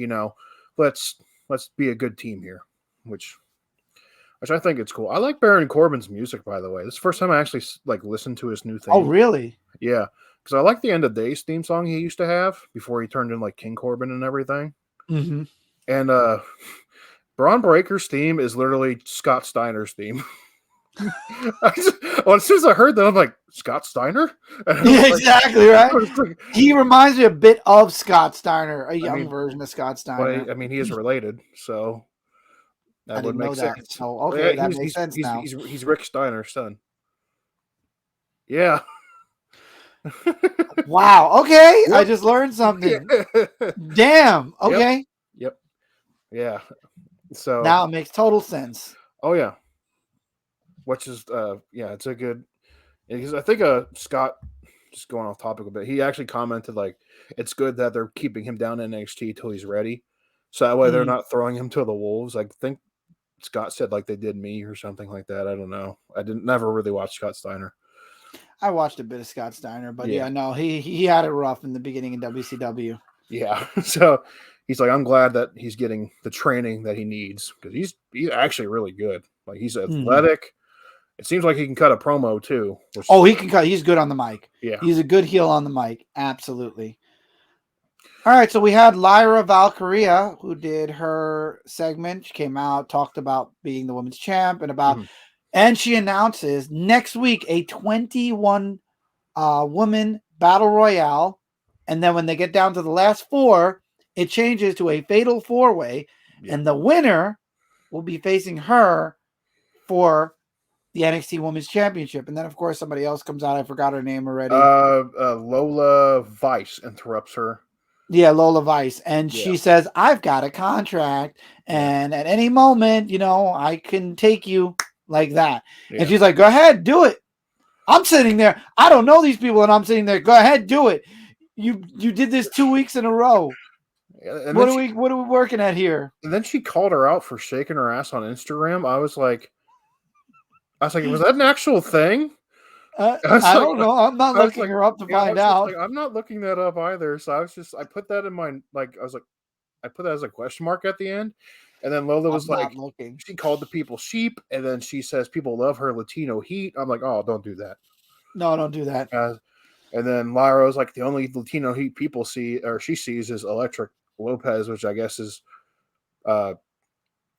Speaker 2: let's be a good team here, which I think it's cool. I like Baron Corbin's music, by the way. This is the first time I actually like listened to his new thing.
Speaker 1: Oh, really?
Speaker 2: Yeah, because I like the End of Days theme song he used to have before he turned in like King Corbin and everything. And Braun Breaker's theme is literally Scott Steiner's theme. As soon as I heard that, I'm like, Scott Steiner?
Speaker 1: Yeah, exactly, right?
Speaker 2: Like,
Speaker 1: He reminds me a bit of Scott Steiner, a young
Speaker 2: mean,
Speaker 1: version of Scott
Speaker 2: but
Speaker 1: Steiner.
Speaker 2: I mean, he is related, so
Speaker 1: I
Speaker 2: that would
Speaker 1: didn't know
Speaker 2: make
Speaker 1: that.
Speaker 2: sense.
Speaker 1: So,
Speaker 2: Yeah,
Speaker 1: okay, that makes sense now.
Speaker 2: he's Rick Steiner's son. Yeah.
Speaker 1: Wow. Okay. I
Speaker 2: Yep.
Speaker 1: just learned something.
Speaker 2: Yeah.
Speaker 1: Damn.
Speaker 2: Yep.
Speaker 1: Okay.
Speaker 2: Yep. Yeah. So,
Speaker 1: Now it makes total sense.
Speaker 2: oh yeah, which is yeah, it's a good because I think Scott, just going off topic a bit, he actually commented like it's good that they're keeping him down in NXT till he's ready, so that way they're
Speaker 1: Mm.
Speaker 2: not throwing him to the wolves. I think Scott said like they did me or something like that. I don't know. I didn't never really watch Scott Steiner.
Speaker 1: I watched a bit of Scott Steiner, but
Speaker 2: Yeah.
Speaker 1: yeah, no, he had it rough in the beginning in WCW.
Speaker 2: Yeah. So he's like, I'm glad that he's getting the training that he needs because he's actually really good. Like he's
Speaker 1: Mhm.
Speaker 2: athletic. It seems like he can cut a promo too.
Speaker 1: Oh, he can cut. He's good on the mic.
Speaker 2: Yeah.
Speaker 1: He's a good heel on the mic. Absolutely. All right, so we had Lyra Valkyria who did her segment. She came out, talked about being the women's champ and she announces next week a 21 woman battle royale. And then when they get down to the last four, it changes to a fatal four-way, and the winner will be facing her for the NXT Women's Championship. And then, of course, somebody else comes out. I forgot her name already.
Speaker 2: Lola Vice interrupts her.
Speaker 1: Yeah, Lola Vice. And she says, I've got a contract. And at any moment, I can take you like that. Yeah. And she's like, go ahead, do it. I'm sitting there. I don't know these people. And I'm sitting there. Go ahead, do it. You did this 2 weeks in a row. And what are we working at here?
Speaker 2: And then she called her out for shaking her ass on Instagram. I was like, was that an actual thing?
Speaker 1: I don't know. I'm not looking her up to find out.
Speaker 2: I'm not looking that up either. So I put that in my I put that as a question mark at the end. And then Lola was she called the people sheep, and then she says people love her Latino heat. I'm like, oh, don't do that.
Speaker 1: No, don't do that.
Speaker 2: And then Lyra was like, the only Latino heat people see or she sees is Electric Lopez, which I guess is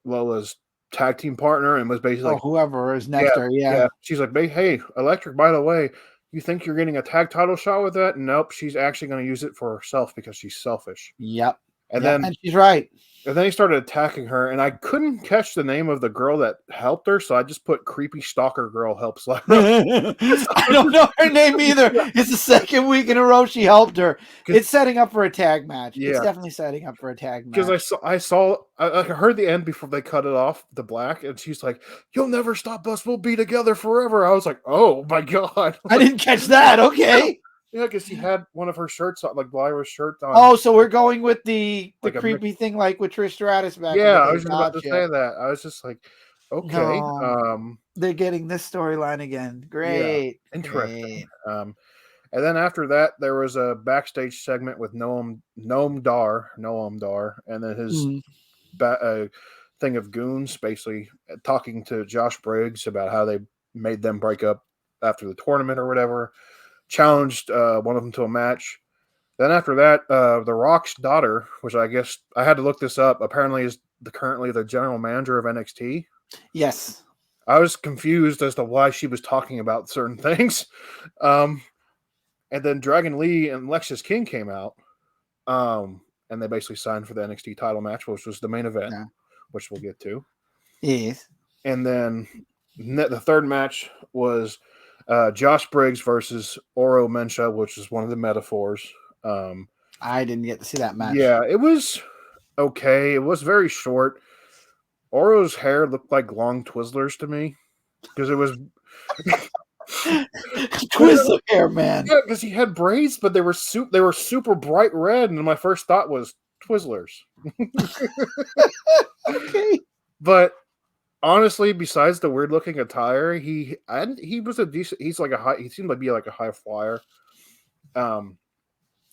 Speaker 2: Lola's tag team partner, and was basically
Speaker 1: whoever is next to her.
Speaker 2: Yeah. She's like, hey, Electric, by the way, you think you're getting a tag title shot with that? Nope, she's actually going to use it for herself because she's selfish.
Speaker 1: Yep.
Speaker 2: And
Speaker 1: she's right.
Speaker 2: And then he started attacking her, and I couldn't catch the name of the girl that helped her, so I just put creepy stalker girl helps Lyra.
Speaker 1: I don't know her name either. It's the second week in a row she helped her. It's setting up for a tag match. Yeah. It's definitely setting up for a tag match.
Speaker 2: Because I heard the end before they cut it off, the black, and she's like, "You'll never stop us. We'll be together forever." I was like, "Oh my god!"
Speaker 1: I didn't catch that. Okay.
Speaker 2: Yeah, because she had one of her shirts on, like Lyra's shirt on.
Speaker 1: Oh, so we're going with the creepy thing, like with Trish Stratus back.
Speaker 2: Yeah, I was about to say that. I was just like, okay.
Speaker 1: No, they're getting this storyline again. Great.
Speaker 2: Yeah, interesting. Great. And then after that, there was a backstage segment with Noam Dar, and then his thing of goons, basically talking to Josh Briggs about how they made them break up after the tournament or whatever. Challenged one of them to a match. Then after that, The Rock's daughter, which I guess I had to look this up, apparently is currently the general manager of NXT.
Speaker 1: Yes.
Speaker 2: I was confused as to why she was talking about certain things. And then Dragon Lee and Lexis King came out, and they basically signed for the NXT title match, which was the main event, which we'll get to.
Speaker 1: Yes.
Speaker 2: And then the third match was Josh Briggs versus Oro Mensah, which is one of the metaphors.
Speaker 1: I didn't get to see that match.
Speaker 2: Yeah, it was okay. It was very short. Oro's hair looked like long Twizzlers to me because it was
Speaker 1: Twizzler hair, man.
Speaker 2: Yeah, because he had braids, but they were super bright red, and my first thought was Twizzlers.
Speaker 1: Okay,
Speaker 2: but honestly, besides the weird looking attire, he was a decent. He seemed to be like a high flyer.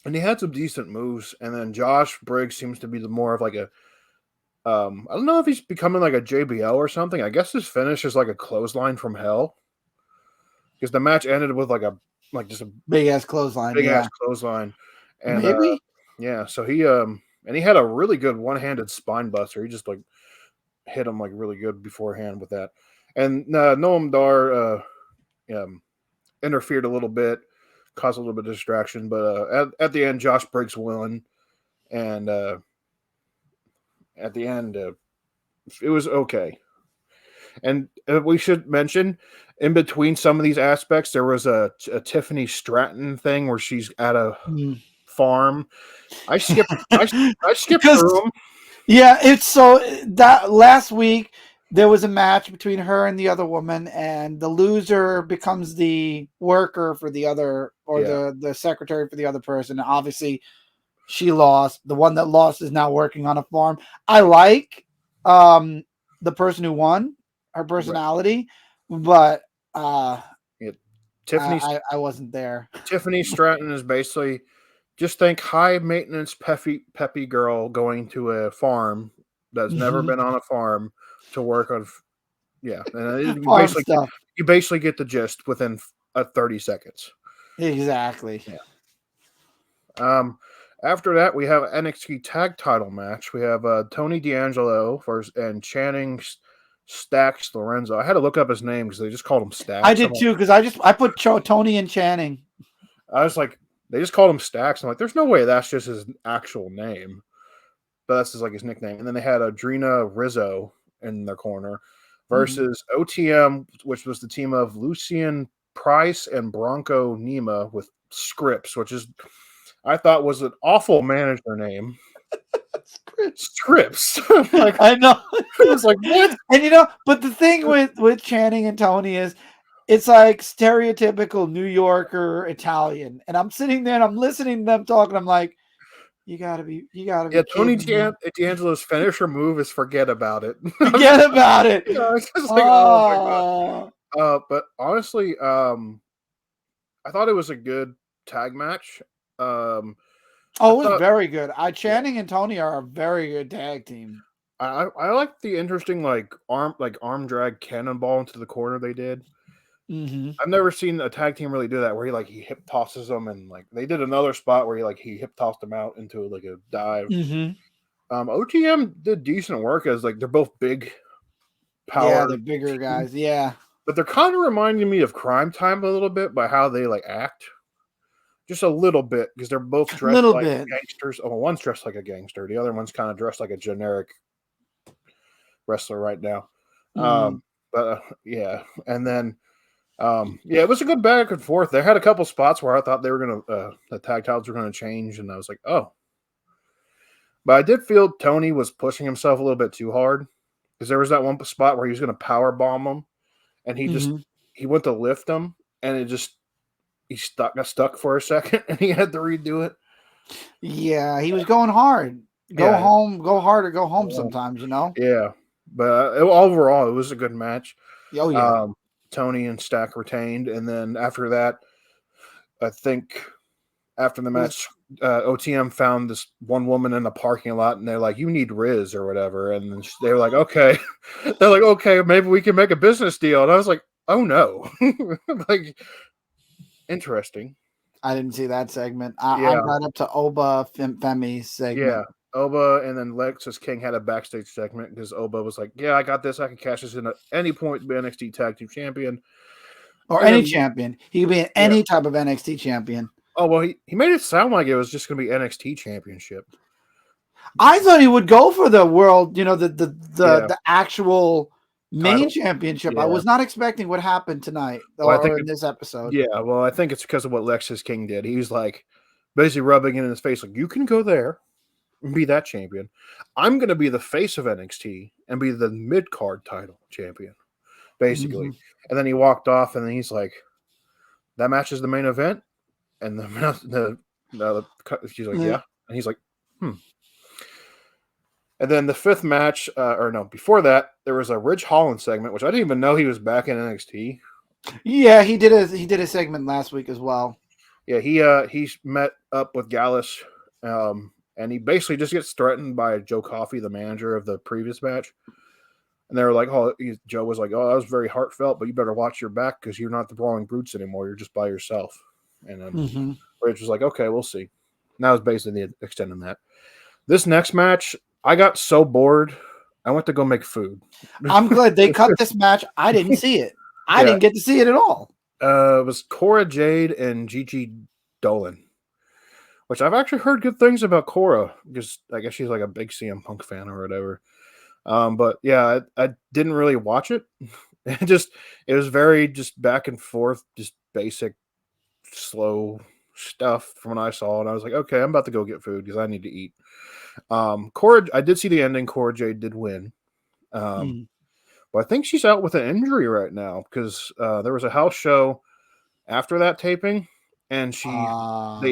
Speaker 2: And he had some decent moves. And then Josh Briggs seems to be more of like a. I don't know if he's becoming like a JBL or something. I guess his finish is like a clothesline from hell. Because the match ended with just a
Speaker 1: big ass clothesline.
Speaker 2: And
Speaker 1: maybe.
Speaker 2: So he and he had a really good one-handed spine buster. He just like hit him like really good beforehand with that. And Noam Dar interfered a little bit, caused a little bit of distraction. But at the end, Josh Briggs won, and at the end, it was okay. And we should mention, in between some of these aspects, there was a Tiffany Stratton thing where she's at a farm. I skipped through them.
Speaker 1: Yeah, it's so that last week there was a match between her and the other woman, and the loser becomes the worker for the other, or the secretary for the other person. And obviously, she lost. The one that lost is now working on a farm. I like the person who won, her personality, but
Speaker 2: Tiffany,
Speaker 1: I wasn't there.
Speaker 2: Tiffany Stratton is basically, just think high maintenance peppy girl going to a farm that's never been on a farm to work on. Yeah, and you basically get the gist within 30 seconds.
Speaker 1: Exactly.
Speaker 2: Yeah. After that, we have an NXT tag title match. We have Tony D'Angelo and Channing Stacks Lorenzo. I had to look up his name because they just called him Stacks.
Speaker 1: I did too, because I put Tony and Channing.
Speaker 2: I was like, they just called him Stacks. I'm like, there's no way that's just his actual name. But that's just like his nickname. And then they had Adrina Rizzo in their corner versus OTM, which was the team of Lucian Price and Bronco Nima with Scripps, which is, I thought, was an awful manager name. Scripps.
Speaker 1: Like, I know.
Speaker 2: I was like, what?
Speaker 1: And but the thing with Channing and Tony is, it's like stereotypical New Yorker Italian. And I'm sitting there and I'm listening to them talking. I'm like, you gotta be. Yeah,
Speaker 2: Tony D'Angelo's finisher move is forget about it.
Speaker 1: Forget about it.
Speaker 2: It's just like, oh my god. But honestly, I thought it was a good tag match.
Speaker 1: It was very good. Channing and Tony are a very good tag team.
Speaker 2: I like the interesting arm drag cannonball into the corner they did. I've never seen a tag team really do that, where he hip tosses them, and they did another spot where he hip tossed them out into a dive. OTM did decent work, as they're both big, power.
Speaker 1: Yeah, they're bigger guys. Yeah,
Speaker 2: but they're kind of reminding me of Crime Time a little bit by how they act. Just a little bit, because they're both dressed like gangsters. Oh, one's dressed like a gangster. The other one's kind of dressed like a generic wrestler right now. And then it was a good back and forth. They had a couple spots where I thought they were gonna the tag titles were gonna change, and I was like, oh. But I did feel Tony was pushing himself a little bit too hard, because there was that one spot where he was gonna power bomb him, and he went to lift him, and he got stuck for a second, and he had to redo it.
Speaker 1: Yeah, he was going hard. Go hard or go home sometimes,
Speaker 2: Yeah, but overall, it was a good match.
Speaker 1: Oh, yeah.
Speaker 2: Tony and Stack retained, and then after that, I think after the match, OTM found this one woman in the parking lot, and they're like, "You need Riz or whatever," and they were like, "Okay." They're like, "Okay, maybe we can make a business deal," and I was like, "Oh no!" Interesting.
Speaker 1: I didn't see that segment. I'm right up to Oba Femi's segment.
Speaker 2: Yeah, Oba and then Lexus King had a backstage segment, because Oba was like, "Yeah, I got this. I can cash this in at any point to be NXT Tag Team Champion."
Speaker 1: Or any champion. He could be any type of NXT champion.
Speaker 2: Oh, well, he made it sound like it was just going to be NXT Championship.
Speaker 1: I thought he would go for the world, the actual main championship. I was not expecting what happened tonight or in this episode.
Speaker 2: Yeah, well, I think it's because of what Lexus King did. He's basically rubbing it in his face, you can go there and be that champion. I'm going to be the face of NXT and be the mid-card title champion, basically. And then he walked off, and then he's like, that match is the main event? And she's like, yeah. And he's like, And then the fifth match, before that, there was a Ridge Holland segment, which I didn't even know he was back in NXT.
Speaker 1: Yeah, he did a segment last week as well.
Speaker 2: Yeah, he met up with Gallus, and he basically just gets threatened by Joe Coffey, the manager of the previous match. And they were like, Joe was like, "Oh, that was very heartfelt, but you better watch your back, because you're not the Brawling Brutes anymore. You're just by yourself." And then Ridge was like, "Okay, we'll see." And that was basically the extent of that. This next match, I got so bored, I went to go make food.
Speaker 1: I'm glad they cut this match. I didn't see it. I didn't get to see it at all.
Speaker 2: It was Cora Jade and Gigi Dolan, which I've actually heard good things about Cora because I guess she's like a big CM Punk fan or whatever. But yeah, I didn't really watch it. It was very just back and forth, just basic, slow stuff from what I saw, and I was like, okay, I'm about to go get food because I need to eat. Cora, I did see the ending. Cora Jade did win.
Speaker 1: Mm.
Speaker 2: But I think she's out with an injury right now because there was a house show after that taping, and
Speaker 1: So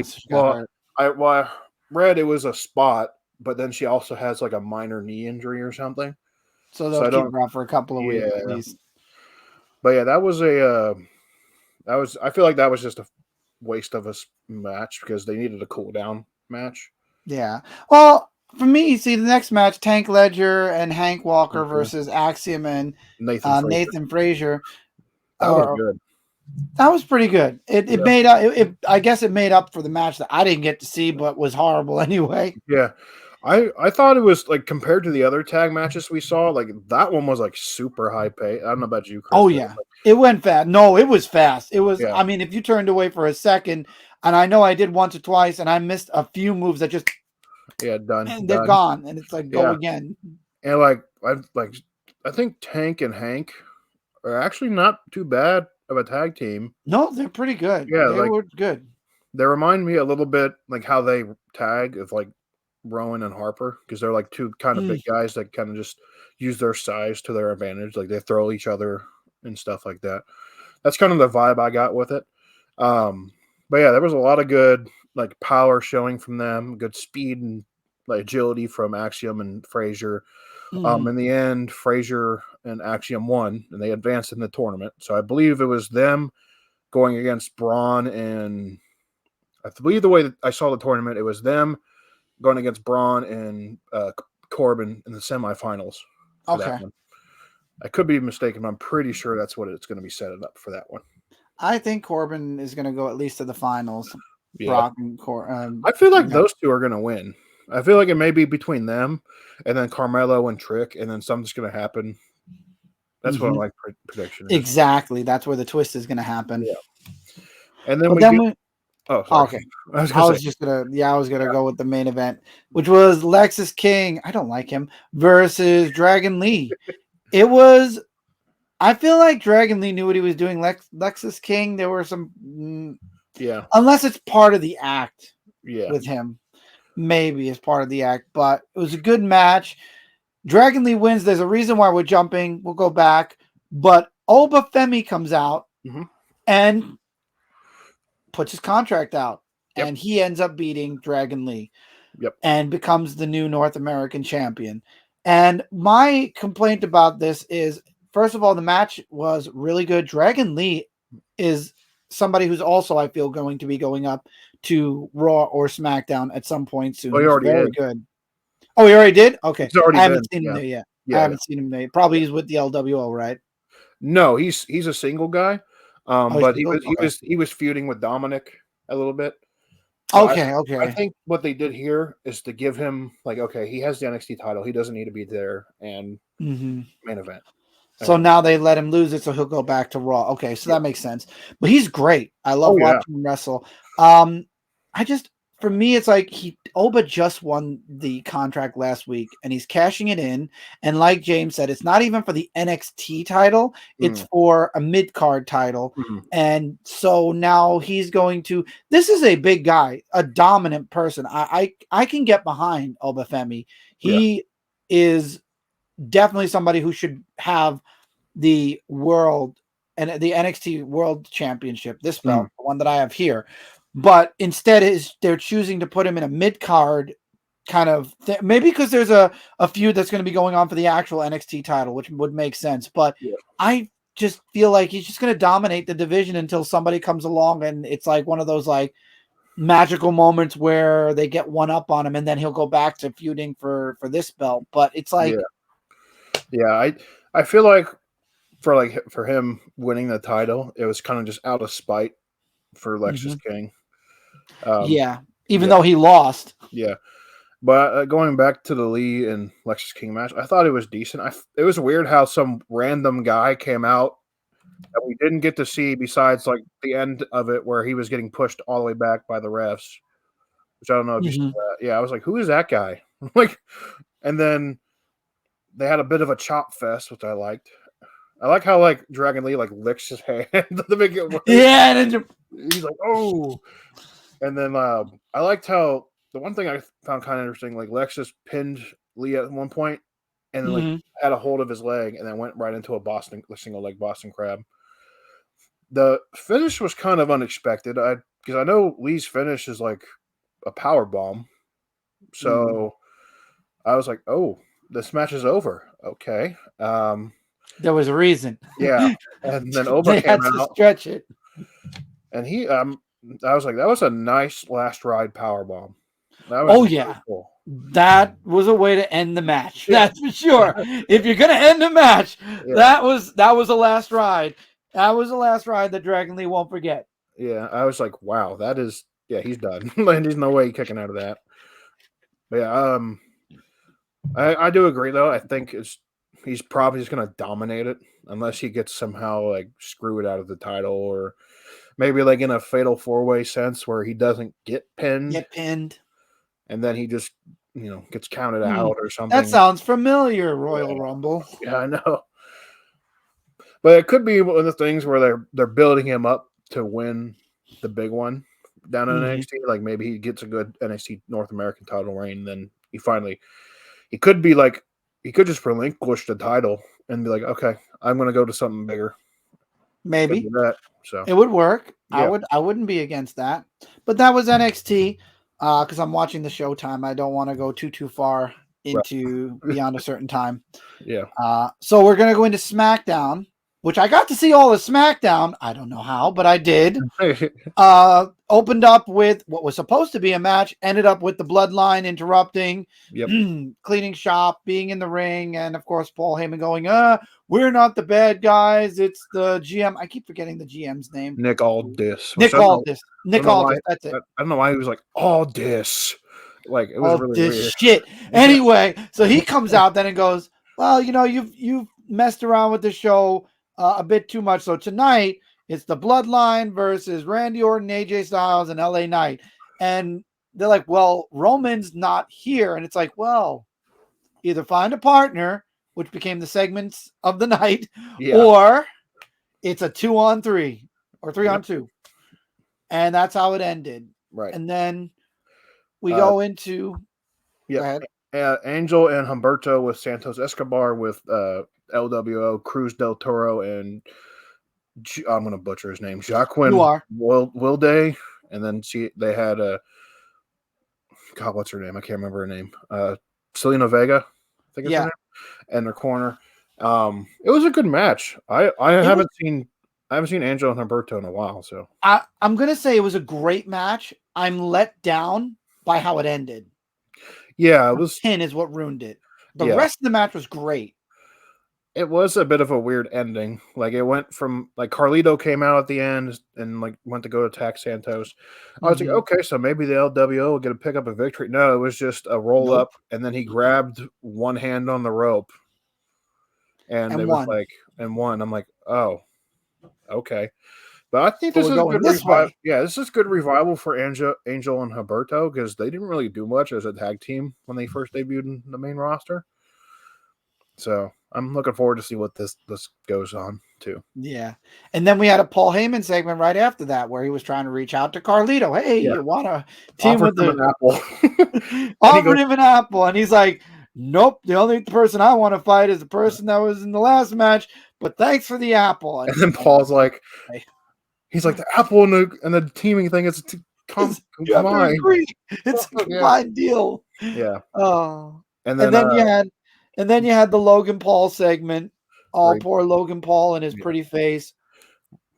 Speaker 1: she got hurt.
Speaker 2: I read it was a spot, but then she also has like a minor knee injury or something.
Speaker 1: So
Speaker 2: So
Speaker 1: they'll
Speaker 2: I
Speaker 1: keep
Speaker 2: don't,
Speaker 1: her out for a couple of weeks at
Speaker 2: yeah,
Speaker 1: least.
Speaker 2: but yeah, that was I feel like that was just a waste of a match because they needed a cool down match.
Speaker 1: Yeah. Well, for me, see the next match: Tank Ledger and Hank Walker
Speaker 2: Okay.
Speaker 1: versus Axiom and
Speaker 2: Nathan Frazier,
Speaker 1: Nathan Frazier.
Speaker 2: that was
Speaker 1: Or
Speaker 2: good.
Speaker 1: that was pretty good. It
Speaker 2: Yeah,
Speaker 1: made up. I guess it made up for the match that I didn't get to see, but was horrible anyway.
Speaker 2: yeah. I thought it was like compared to the other tag matches we saw, like that one was like super high pay. I don't know about you, Chris,
Speaker 1: Oh
Speaker 2: but
Speaker 1: yeah, it went fast. No, it was fast. It was.
Speaker 2: yeah,
Speaker 1: I mean, if you turned away for a second, and I know I did once or twice, and I missed a few moves that just
Speaker 2: yeah, done,
Speaker 1: and they're
Speaker 2: done.
Speaker 1: gone, and it's like go
Speaker 2: Yeah,
Speaker 1: again.
Speaker 2: and I think Tank and Hank are actually not too bad of a tag team.
Speaker 1: No, they're pretty good.
Speaker 2: Yeah,
Speaker 1: They
Speaker 2: like
Speaker 1: were good.
Speaker 2: they remind me a little bit like how they tag of like Rowan and Harper because they're like two kind of
Speaker 1: Mm.
Speaker 2: big guys that kind of just use their size to their advantage. Like they throw each other and stuff like that. That's kind of the vibe I got with it. Um, but yeah, there was a lot of good like power showing from them, good speed and like agility from Axiom and Frazier.
Speaker 1: Mm.
Speaker 2: In the end, Frazier and Axiom won, and they advanced in the tournament. So I believe it was them going against Braun, and I believe the way that I saw the tournament, it was them going against Braun and Corbin in the semifinals for that
Speaker 1: Okay.
Speaker 2: one. I could be mistaken, but I'm pretty sure that's what it's going to be set up for that one.
Speaker 1: I think Corbin is going to go at least to the finals.
Speaker 2: Yeah,
Speaker 1: Brock and
Speaker 2: I feel like
Speaker 1: yeah.
Speaker 2: those two are going to win. I feel like it may be between them and then Carmelo and Trick, and then something's going to happen. That's what
Speaker 1: Hmm.
Speaker 2: my prediction is.
Speaker 1: Exactly. That's where the twist is going to happen.
Speaker 2: Yeah, and then
Speaker 1: But
Speaker 2: we
Speaker 1: then
Speaker 2: get.
Speaker 1: we.
Speaker 2: Oh,
Speaker 1: Oh,
Speaker 2: sorry.
Speaker 1: okay.
Speaker 2: I was
Speaker 1: I
Speaker 2: going to say.
Speaker 1: was just gonna. Yeah, I was gonna go with the main event, which was Lexus King. I don't like him versus Dragon Lee. It was. I feel like Dragon Lee knew what he was doing. Lexus King. There were some.
Speaker 2: Yeah,
Speaker 1: Unless it's part of the act
Speaker 2: yeah.
Speaker 1: with him, maybe it's part of the act. But it was a good match. Dragon Lee wins. There's a reason why we're jumping. We'll go back. But Oba Femi comes out
Speaker 2: Mm-hmm.
Speaker 1: and puts his contract out.
Speaker 2: Yep,
Speaker 1: And he ends up beating Dragon Lee
Speaker 2: yep.
Speaker 1: and becomes the new North American champion. And my complaint about this is, first of all, the match was really good. Dragon Lee is somebody who's also, I feel, going to be going up to Raw or SmackDown at some point soon.
Speaker 2: Well, he
Speaker 1: He's
Speaker 2: already
Speaker 1: very
Speaker 2: is.
Speaker 1: good. Oh, he already did? Okay.
Speaker 2: He's already
Speaker 1: I haven't
Speaker 2: been.
Speaker 1: seen him
Speaker 2: Yeah,
Speaker 1: there yet. I
Speaker 2: yeah, yeah,
Speaker 1: haven't seen him there. Probably
Speaker 2: yeah.
Speaker 1: he's with the LWO, right?
Speaker 2: No, he's a single guy.
Speaker 1: Oh, he's
Speaker 2: But
Speaker 1: single? Okay.
Speaker 2: he was feuding with Dominic a little bit. So
Speaker 1: Okay,
Speaker 2: I
Speaker 1: okay.
Speaker 2: think what they did here is to give him like, okay, he has the NXT title. He doesn't need to be there and
Speaker 1: Hmm.
Speaker 2: main event.
Speaker 1: So now they let him lose it, so he'll go back to Raw. Okay, so
Speaker 2: Yeah.
Speaker 1: that makes sense. But he's great. I love
Speaker 2: Oh yeah.
Speaker 1: watching him wrestle. I just for me, it's like Oba just won the contract last week, and he's cashing it in. And like James said, it's not even for the NXT title; it's
Speaker 2: Mm,
Speaker 1: for a mid card title.
Speaker 2: mm,
Speaker 1: And so now he's going to. This is a big guy, a dominant person. I can get behind Oba Femi.
Speaker 2: yeah.
Speaker 1: He is definitely somebody who should have the world and the NXT World Championship, this
Speaker 2: Mm,
Speaker 1: belt, the one that I have here. But instead, is they're choosing to put him in a mid card kind of maybe because there's a feud that's going to be going on for the actual NXT title, which would make sense. But
Speaker 2: yeah.
Speaker 1: I just feel like he's just going to dominate the division until somebody comes along and it's like one of those like magical moments where they get one up on him and then he'll go back to feuding for this belt. But it's like,
Speaker 2: Yeah. Yeah. I feel like for him winning the title, it was kind of just out of spite for Lexus
Speaker 1: mhm.
Speaker 2: King. Um,
Speaker 1: Yeah, even
Speaker 2: yeah,
Speaker 1: though he lost.
Speaker 2: yeah. But going back to the Lee and Lexus King match, I thought it was decent. It was weird how some random guy came out that we didn't get to see besides like the end of it where he was getting pushed all the way back by the refs, which I don't know if you saw that. Yeah, I was like, who is that guy? Like, and then they had a bit of a chop fest, which I liked. I like how like Dragon Lee like licks his hand to make it worse.
Speaker 1: Yeah, and then
Speaker 2: He's like, oh, and then I liked how the one thing I found kind of interesting, like Lexus pinned Lee at one point, and then like had a hold of his leg, and then went right into a single leg Boston Crab. The finish was kind of unexpected. Because I know Lee's finish is like a power bomb, so I was like, oh, this match is over. Okay.
Speaker 1: There was a reason.
Speaker 2: Yeah, and then Oba
Speaker 1: They
Speaker 2: came
Speaker 1: had to
Speaker 2: out,
Speaker 1: stretch it.
Speaker 2: and he I was like, that was a nice last ride power bomb. That was really cool.
Speaker 1: That was a way to end the match. Yeah. That's for sure. If you're gonna end the match, that was a last ride. That was the last ride that Dragon Lee won't forget.
Speaker 2: Yeah, I was like, wow, that is he's done. There's no way he's kicking out of that. But yeah, I do agree though. I think he's probably just gonna dominate it unless he gets somehow like screwed out of the title, or maybe like in a fatal 4-way sense where he doesn't get pinned. And then he just gets counted out or something.
Speaker 1: That sounds familiar, Royal Rumble.
Speaker 2: Yeah, I know. But it could be one of the things where they're building him up to win the big one down in NXT. Like maybe he gets a good NXT North American title reign, then he could be like he could just relinquish the title and be like, okay, I'm going to go to something bigger.
Speaker 1: Maybe
Speaker 2: that, so
Speaker 1: it would work. Yeah. I wouldn't be against that. But that was NXT. Because I'm watching the Showtime, I don't want to go too far into beyond a certain time.
Speaker 2: Yeah.
Speaker 1: So we're gonna go into SmackDown, which I got to see all of SmackDown. I don't know how, but I did. Opened up with what was supposed to be a match, ended up with the Bloodline interrupting, cleaning shop, being in the ring, and of course Paul Heyman going, we're not the bad guys, it's the GM. I keep forgetting the GM's name.
Speaker 2: Nick Aldis.
Speaker 1: Nick Aldis. That's it.
Speaker 2: I don't know why he was like Aldis. Like it was really weird.
Speaker 1: Shit. Anyway, so he comes out then and goes, well, you've messed around with the show a bit too much. So tonight it's the Bloodline versus Randy Orton, AJ Styles, and LA Knight. And they're like, well, Roman's not here. And it's like, well, either find a partner, which became the segments of the night, or it's a 2-on-3 or 3-on-2. And that's how it ended.
Speaker 2: Right.
Speaker 1: And then we go into
Speaker 2: go ahead. Angel and Humberto with Santos Escobar with LWO, Cruz del Toro, and I'm going to butcher his name, Jacqueline Wilde. And then they had God, what's her name? I can't remember her name. Selena Vega, I think it's her name, in their corner. It was a good match. I haven't seen Angel and Humberto in a while, so
Speaker 1: I'm gonna say it was a great match. I'm let down by how it ended.
Speaker 2: Yeah, it was
Speaker 1: 10 is what ruined it. The rest of the match was great.
Speaker 2: It was a bit of a weird ending. Like it went from like Carlito came out at the end and like went to go attack Santos. I was like, okay, so maybe the LWO will get to pick up a victory. No, it was just a roll up, and then he grabbed one hand on the rope, and it was like and won. I'm like, oh, okay. But I think this is good revival. Yeah, this is good revival for Angel and Humberto because they didn't really do much as a tag team when they first debuted in the main roster. So I'm looking forward to see what this goes on too.
Speaker 1: Yeah. And then we had a Paul Heyman segment right after that where he was trying to reach out to Carlito. Hey, you want to team with
Speaker 2: an apple?
Speaker 1: Offered him an apple. And he's like, nope, the only person I want to fight is the person that was in the last match, but thanks for the apple.
Speaker 2: And then Paul's like, he's like, the apple and the teaming thing is combined.
Speaker 1: It's a combined deal.
Speaker 2: Yeah.
Speaker 1: Oh. And then you had the Logan Paul segment. Poor Logan Paul and his pretty face.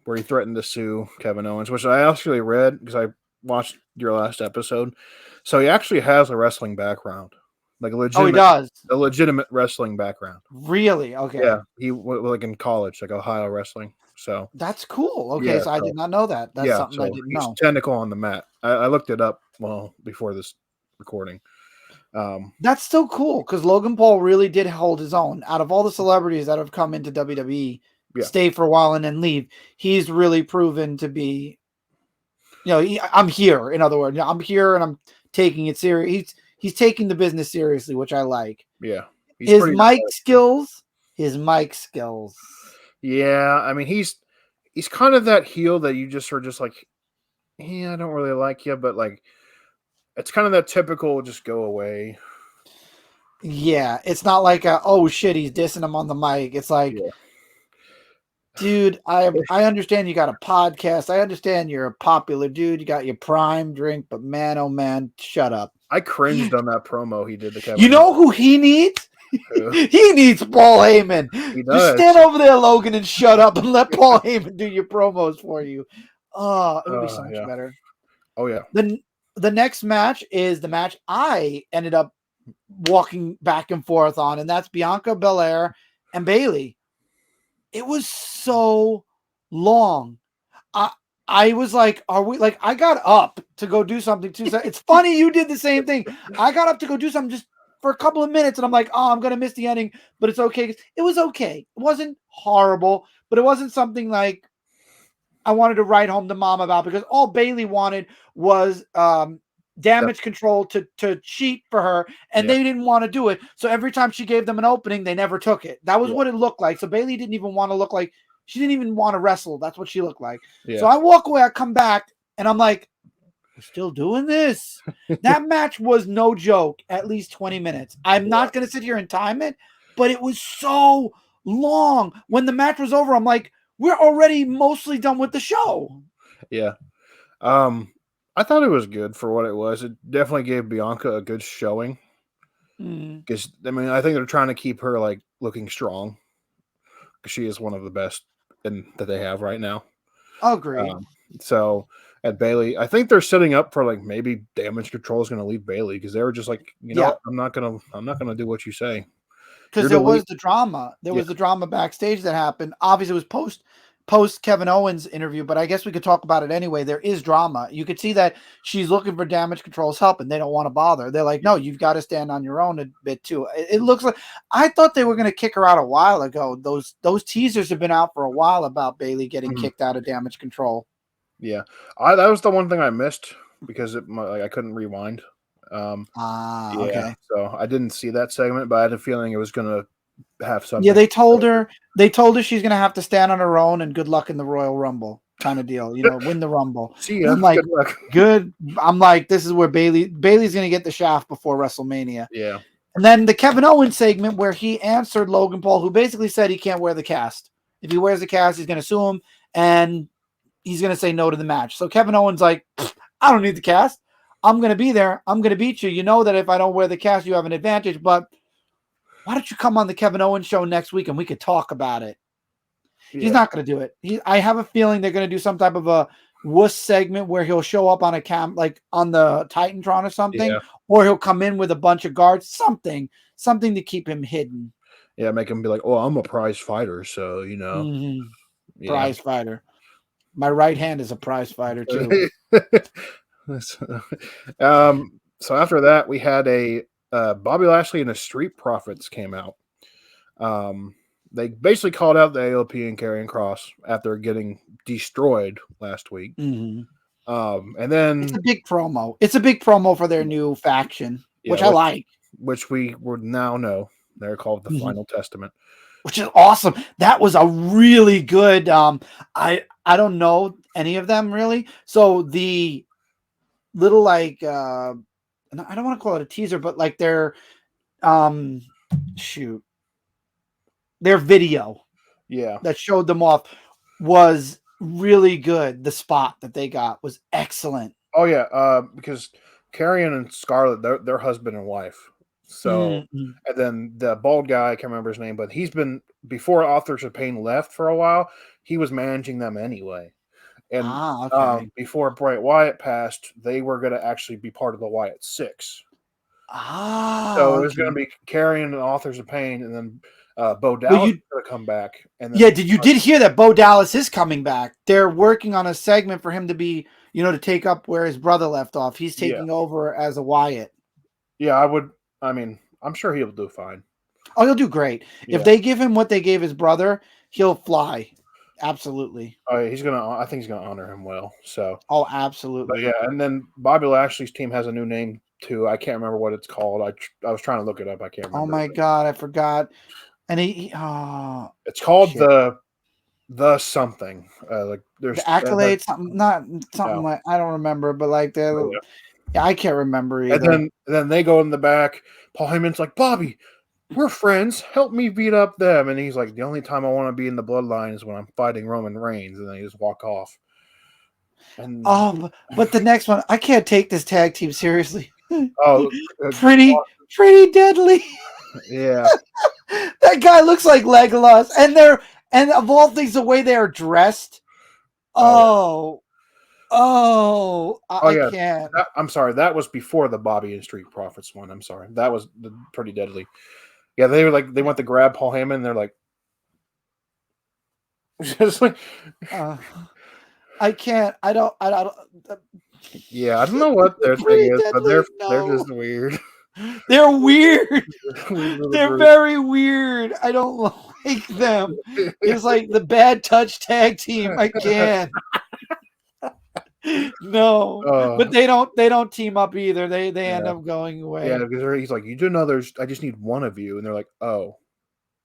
Speaker 2: Where he threatened to sue Kevin Owens, which I actually read because I watched your last episode. So he actually has a wrestling background. Like a legitimate,
Speaker 1: he does.
Speaker 2: A legitimate wrestling background.
Speaker 1: Really? Okay.
Speaker 2: Yeah. He like in college, like Ohio wrestling. So
Speaker 1: that's cool. Okay, so I did not know that. That's something I didn't know.
Speaker 2: He's technical on the mat. I looked it up before this recording.
Speaker 1: That's so cool because Logan Paul really did hold his own. Out of all the celebrities that have come into WWE,
Speaker 2: Yeah.
Speaker 1: stay for a while and then leave. He's really proven to be, I'm here. In other words, I'm here and I'm taking it serious. He's taking the business seriously, which I like.
Speaker 2: Yeah. He's
Speaker 1: His
Speaker 2: pretty
Speaker 1: mic
Speaker 2: athletic.
Speaker 1: skills. His mic skills.
Speaker 2: Yeah, I mean he's kind of that heel that you just are just like, yeah, I don't really like you, but like it's kind of that typical just go away.
Speaker 1: Yeah, it's not like oh shit, he's dissing him on the mic. It's like,
Speaker 2: Yeah.
Speaker 1: dude, I understand you got a podcast. I understand you're a popular dude. You got your prime drink, but man, oh man, shut up.
Speaker 2: I cringed on that promo he did to Kevin.
Speaker 1: You know who he needs?
Speaker 2: Who?
Speaker 1: He needs Paul Heyman.
Speaker 2: He
Speaker 1: Just
Speaker 2: does.
Speaker 1: stand over there, Logan, and shut up and let Paul Heyman do your promos for you. Oh, it would be so much
Speaker 2: Yeah.
Speaker 1: better.
Speaker 2: Oh yeah.
Speaker 1: The next match is the match I ended up walking back and forth on, and that's Bianca Belair and Bayley. It was so long. I was like, are we like, I got up to go do something too. It's funny you did the same thing. I got up to go do something just for a couple of minutes, and I'm like, oh, I'm gonna miss the ending, but it's okay. It was okay. It wasn't horrible, but it wasn't something like I wanted to write home to mom about, because all Bayley wanted was damage control to cheat for her, and they didn't want to do it. So every time she gave them an opening, they never took it. That was what it looked like. So Bayley didn't even want to look like, she didn't even want to wrestle. That's what she looked like.
Speaker 2: Yeah.
Speaker 1: So I walk away, I come back, and I'm like, we're still doing this. That match was no joke, at least 20 minutes. I'm not going to sit here and time it, but it was so long. When the match was over, I'm like, we're already mostly done with the show.
Speaker 2: Yeah. I thought it was good for what it was. It definitely gave Bianca a good showing. Because I mean, I think they're trying to keep her like looking strong, because she is one of the best that they have right now.
Speaker 1: Agreed.
Speaker 2: So at Bayley, I think they're setting up for like maybe Damage Control is going to leave Bayley, because they were just like, you know, I'm not gonna do what you say.
Speaker 1: Because there was the drama. There was the drama backstage that happened. Obviously, it was post Kevin Owens interview, but I guess we could talk about it anyway. There is drama. You could see that she's looking for Damage Control's help, and they don't want to bother. They're like, no, you've got to stand on your own a bit too. It looks like, I thought they were going to kick her out a while ago. Those teasers have been out for a while about Bayley getting kicked out of Damage Control.
Speaker 2: Yeah, that was the one thing I missed, because I couldn't rewind.
Speaker 1: Okay.
Speaker 2: So I didn't see that segment, but I had a feeling it was going to have something.
Speaker 1: Yeah, they told her she's going to have to stand on her own, and good luck in the Royal Rumble kind of deal. You know, win the Rumble.
Speaker 2: See ya.
Speaker 1: I'm like,
Speaker 2: good luck.
Speaker 1: Good. I'm like, this is where Bayley's going to get the shaft before WrestleMania.
Speaker 2: Yeah.
Speaker 1: And then the Kevin Owens segment where he answered Logan Paul, who basically said he can't wear the cast. If he wears the cast, he's going to sue him, and he's going to say no to the match. So Kevin Owens like, I don't need the cast. I'm going to be there. I'm going to beat you. You know that if I don't wear the cast, you have an advantage. But why don't you come on the Kevin Owens show next week and we could talk about it? Yeah. He's not going to do it. I have a feeling they're going to do some type of a wuss segment where he'll show up on a like on the Titantron or something, or he'll come in with a bunch of guards, something to keep him hidden.
Speaker 2: Yeah, make him be like, oh, I'm a prize fighter, so you know.
Speaker 1: Prize fighter. My right hand is a prize fighter too.
Speaker 2: So after that, we had a Bobby Lashley and the Street Profits came out. They basically called out the AOP and Karrion Kross after getting destroyed last week.
Speaker 1: Mm-hmm.
Speaker 2: And then
Speaker 1: it's a big promo. It's a big promo for their new faction, which I like.
Speaker 2: Which we would now know they're called the Final Testament.
Speaker 1: Which is awesome. That was a really good. I don't know any of them really. So the little like I don't want to call it a teaser, but like their their video that showed them off was really good. The spot that they got was excellent.
Speaker 2: Oh yeah, because Karrion and Scarlett, they're husband and wife. So and then the bald guy, I can't remember his name, but he's been, before Authors of Pain left for a while, he was managing them anyway. And before Bray Wyatt passed, they were going to actually be part of the Wyatt Six. So it was going to be Karrion and Authors of Pain, and then Bo Dallas is going to come back. And then
Speaker 1: did hear that Bo Dallas is coming back? They're working on a segment for him to be, to take up where his brother left off. He's taking over as a Wyatt.
Speaker 2: Yeah, I'm sure he'll do fine.
Speaker 1: Oh, he'll do great. Yeah. If they give him what they gave his brother, he'll fly. Absolutely.
Speaker 2: He's gonna. I think he's gonna honor him well. So,
Speaker 1: Oh,
Speaker 2: but
Speaker 1: absolutely.
Speaker 2: yeah, and then Bobby Lashley's team has a new name too. I can't remember what it's called. I was trying to look it up. I can't
Speaker 1: Oh
Speaker 2: remember.
Speaker 1: my God, I forgot. And oh
Speaker 2: It's called
Speaker 1: shit.
Speaker 2: the something. Like
Speaker 1: The
Speaker 2: there's
Speaker 1: accolades, something not something
Speaker 2: no.
Speaker 1: like I don't remember, but like
Speaker 2: But
Speaker 1: the yeah, I can't remember
Speaker 2: And
Speaker 1: either.
Speaker 2: then they go in the back. Paul Heyman's like, Bobby, we're friends. Help me beat up them. And he's like, the only time I want to be in the bloodline is when I'm fighting Roman Reigns. And then he just walk off. And
Speaker 1: But the next one, I can't take this tag team seriously.
Speaker 2: oh,
Speaker 1: Pretty deadly.
Speaker 2: yeah,
Speaker 1: That guy looks like Legolas, and of all things, the way they are dressed.
Speaker 2: oh yeah, oh
Speaker 1: I
Speaker 2: yeah.
Speaker 1: can't.
Speaker 2: I'm sorry, that was before the Bobby and Street Profits one. I'm sorry, that was pretty deadly. Yeah, they were like they went to grab Paul Heyman. And they're like, just like,
Speaker 1: I can't. I don't.
Speaker 2: yeah, I don't know what their thing
Speaker 1: Pretty
Speaker 2: is, but
Speaker 1: deadly.
Speaker 2: they're
Speaker 1: No,
Speaker 2: just weird.
Speaker 1: they're weird.
Speaker 2: Little
Speaker 1: They're
Speaker 2: group.
Speaker 1: very weird. I don't like them. It's like the bad touch tag team. I can't. No, but they don't team up either. They end
Speaker 2: Yeah.
Speaker 1: up going
Speaker 2: Yeah,
Speaker 1: away.
Speaker 2: because he's like, you do know there's. I just need one of you, and they're like, oh,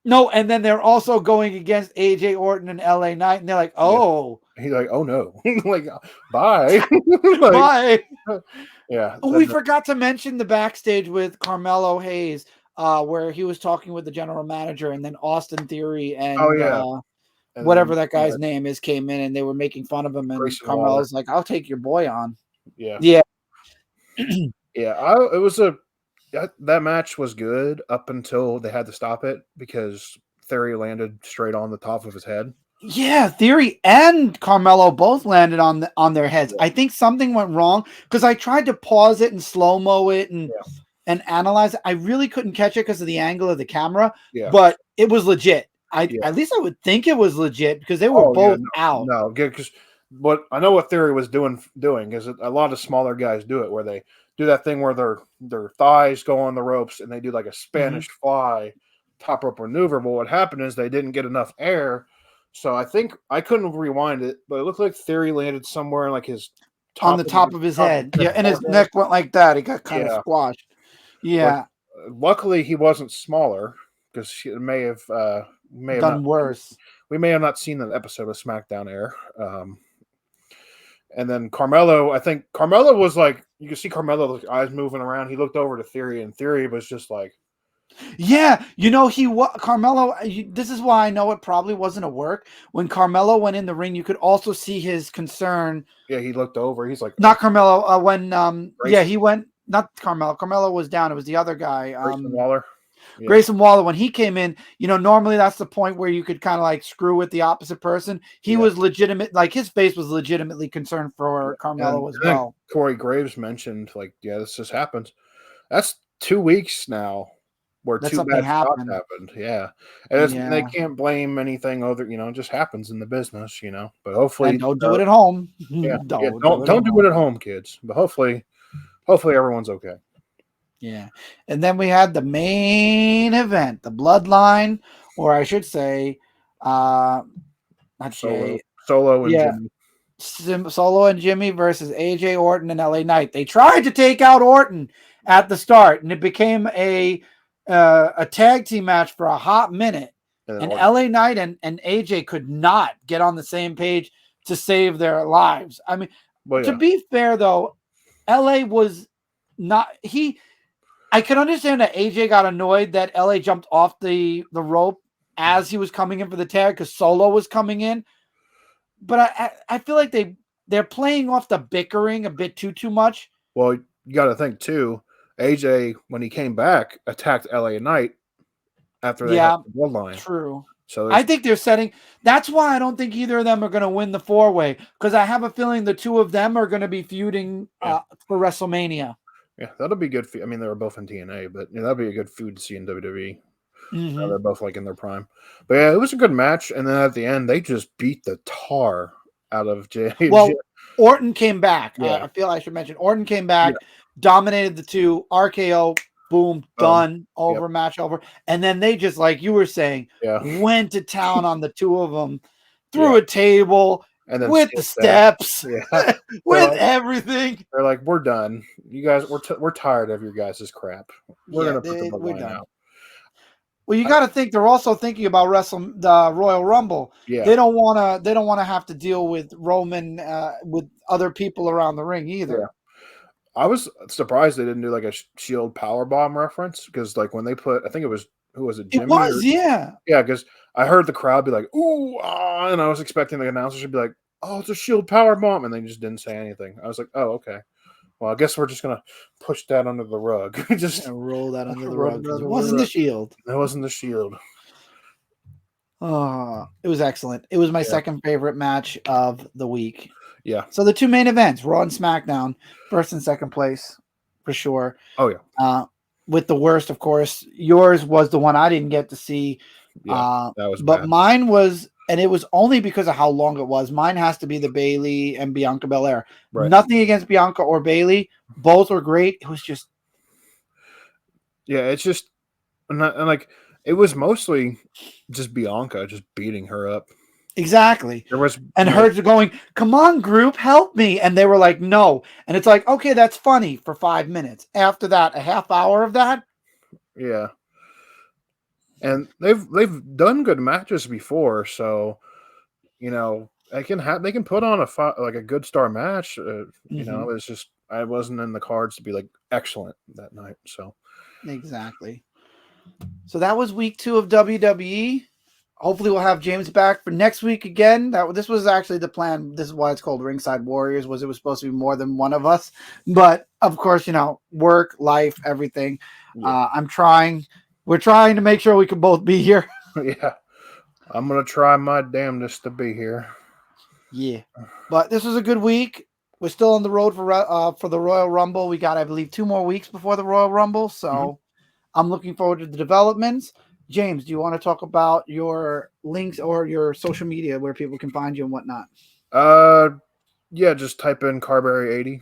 Speaker 1: No, and then they're also going against AJ Orton and LA Knight, and they're like,
Speaker 2: yeah.
Speaker 1: "Oh,
Speaker 2: He's like, oh no, like, bye, like,
Speaker 1: bye."
Speaker 2: yeah.
Speaker 1: Oh, we forgot to mention the backstage with Carmelo Hayes, where he was talking with the general manager, and then Austin Theory
Speaker 2: Oh
Speaker 1: and
Speaker 2: yeah, and
Speaker 1: whatever
Speaker 2: then
Speaker 1: that guy's name is came in, and they were making fun of him, and
Speaker 2: Grayson Waller.
Speaker 1: Carmelo's like, "I'll take your boy on."
Speaker 2: Yeah,
Speaker 1: Yeah,
Speaker 2: yeah. It was that match was good up until they had to stop it because Theory landed straight on the top of his head.
Speaker 1: yeah. Theory and Carmelo both landed on their heads.
Speaker 2: Yeah.
Speaker 1: I think something went wrong because I tried to pause it and slow mo it and
Speaker 2: Yeah.
Speaker 1: and analyze it. I really couldn't catch it because of the angle of the camera,
Speaker 2: Yeah.
Speaker 1: but it was legit.
Speaker 2: Yeah.
Speaker 1: At least I would think it was legit because they were
Speaker 2: Oh yeah,
Speaker 1: both out.
Speaker 2: no, because what I know what Theory was doing is a lot of smaller guys do it where they do that thing where their thighs go on the ropes and they do like a Spanish fly top rope maneuver. But what happened is they didn't get enough air, so I think I couldn't rewind it, but it looked like Theory landed somewhere in like his
Speaker 1: On the top of his head. Yeah, and his neck went like that. He got kind of squashed. Yeah.
Speaker 2: But luckily he wasn't smaller because it may have
Speaker 1: Done worse.
Speaker 2: We may have not seen that episode of SmackDown air. And then Carmelo, I think Carmelo was like, you can see Carmelo's eyes moving around. He looked over to Theory, and Theory was just like,
Speaker 1: yeah, Carmelo. This is why I know it probably wasn't a work. When Carmelo went in the ring, you could also see his concern.
Speaker 2: Yeah, he looked over. He's like,
Speaker 1: not Carmelo. When
Speaker 2: Grayson.
Speaker 1: he went. Not Carmelo. Carmelo was down. It was the other guy.
Speaker 2: Grayson Waller.
Speaker 1: Yeah. Grayson Waller, when he came in, normally that's the point where you could kind of like screw with the opposite person. He was legitimate, like his face was legitimately concerned for Carmelo as well.
Speaker 2: Corey Graves mentioned, like, yeah, this just happens. That's 2 weeks now where two bad spots happened. Yeah. And they can't blame anything other, it just happens in the business, But hopefully
Speaker 1: and don't do it at home.
Speaker 2: Yeah. Don't do it at home, kids. But hopefully everyone's okay.
Speaker 1: Yeah. And then we had the main event, the Bloodline, or I should say,
Speaker 2: Solo and Jimmy.
Speaker 1: Solo and Jimmy versus AJ Orton and LA Knight. They tried to take out Orton at the start, and it became a tag team match for a hot minute. And LA Knight and AJ could not get on the same page to save their lives. I mean, to be fair though, LA was not I can understand that AJ got annoyed that LA jumped off the rope as he was coming in for the tag because Solo was coming in. But I feel like they're playing off the bickering a bit too much.
Speaker 2: Well, you got to think too. AJ, when he came back, attacked LA Knight after they had the bloodline.
Speaker 1: True.
Speaker 2: So
Speaker 1: I think they're setting. That's why I don't think either of them are going to win the 4-way because I have a feeling the two of them are going to be feuding for WrestleMania.
Speaker 2: Yeah, that'll be good. I mean, they were both in TNA, but that'll be a good feud to see in WWE.
Speaker 1: Mm-hmm.
Speaker 2: They're both like in their prime. But yeah, it was a good match. And then at the end, they just beat the tar out of Jay.
Speaker 1: Well, Orton came back.
Speaker 2: Yeah.
Speaker 1: I feel I should mention Orton came back, dominated the two. RKO boom, done, over, match over. And then they just, like you were saying, went to town on the two of them, through a table,
Speaker 2: and then
Speaker 1: with the steps, with everything.
Speaker 2: They're like, we're done. You guys, we're tired of your guys' crap. We're gonna put the bloodline out.
Speaker 1: Well, you got to think they're also thinking about the Royal Rumble.
Speaker 2: Yeah,
Speaker 1: they don't want to have to deal with Roman with other people around the ring either.
Speaker 2: Yeah. I was surprised they didn't do like a Shield Powerbomb reference, because like when they put, I think it was, who was it? Jimmy?
Speaker 1: Yeah,
Speaker 2: because I heard the crowd be like, ooh, ah, and I was expecting the announcer should be like, oh, it's a Shield Powerbomb, and they just didn't say anything. I was like, oh, okay. Well, I guess we're just gonna push that under the rug. Just
Speaker 1: roll that under the rug. It wasn't the Shield.
Speaker 2: It wasn't the Shield.
Speaker 1: Oh, it was excellent. It was my second favorite match of the week.
Speaker 2: Yeah.
Speaker 1: So the two main events, Raw and SmackDown, first and second place for sure.
Speaker 2: Oh yeah.
Speaker 1: With the worst, of course, yours was the one I didn't get to see.
Speaker 2: Yeah, that was
Speaker 1: but
Speaker 2: bad.
Speaker 1: mine was, and it was only because of how long it was. Mine has to be the Bayley and Bianca Belair. Right. Nothing against Bianca or Bayley. Both were great. It was just.
Speaker 2: Yeah, it's just, and like, it was mostly just Bianca just beating her up.
Speaker 1: Exactly.
Speaker 2: There was,
Speaker 1: and her going, come on, group, help me. And they were like, no. And it's like, okay, that's funny for 5 minutes. After that, a half hour of that.
Speaker 2: Yeah. And they've done good matches before, so they can put on a good star match. It's just, I wasn't in the cards to be like excellent that night. So
Speaker 1: exactly. So that was week 2 of WWE. Hopefully we'll have James back for next week again. This was actually the plan. This is why it's called Ringside Warriors. It was supposed to be more than one of us, but of course, work, life, everything. Yeah. We're trying to make sure we can both be here.
Speaker 2: Yeah, I'm gonna try my damnedest to be here.
Speaker 1: Yeah, but this was a good week. We're still on the road for the Royal Rumble. We got, I believe, 2 more weeks before the Royal Rumble, so I'm looking forward to the developments. James, do you want to talk about your links or your social media where people can find you and whatnot?
Speaker 2: Yeah, just type in Carberry80.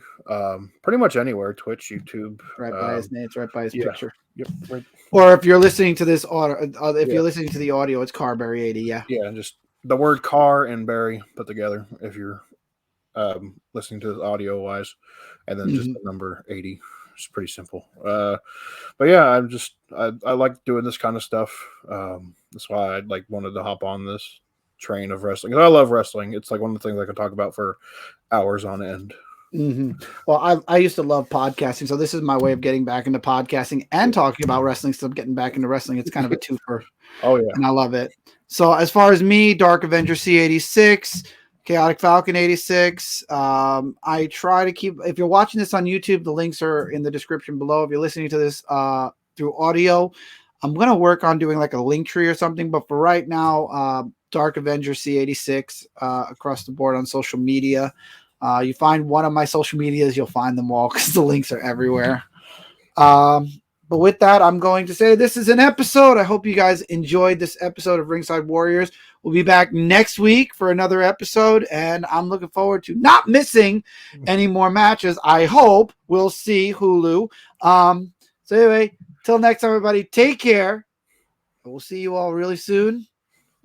Speaker 2: Pretty much anywhere, Twitch, YouTube.
Speaker 1: Right by his name, it's right by his picture.
Speaker 2: Yep. Right.
Speaker 1: Or if you're listening to this audio, you're listening to the audio, it's Carberry80. Yeah.
Speaker 2: Yeah, just the word car and Barry put together if you're listening to this audio wise, and then just the number 80. It's pretty simple. But yeah, I like doing this kind of stuff. That's why I wanted to hop on this train of wrestling. I love wrestling. It's like one of the things I can talk about for hours on end.
Speaker 1: Well, I used to love podcasting, so this is my way of getting back into podcasting and talking about wrestling. So I'm getting back into wrestling. It's kind of a twofer.
Speaker 2: Oh yeah,
Speaker 1: and I love it. So as far as me, Dark Avenger C86. Chaotic Falcon 86. I try to keep, if you're watching this on YouTube, the links are in the description below. If you're listening to this through audio, I'm going to work on doing like a link tree or something. But for right now, Dark Avenger C86 across the board on social media. You find one of my social medias, you'll find them all because the links are everywhere. But with that, I'm going to say this is an episode. I hope you guys enjoyed this episode of Ringside Warriors. We'll be back next week for another episode, and I'm looking forward to not missing any more matches. I hope we'll see Hulu. So anyway, till next time, everybody, take care. We'll see you all really soon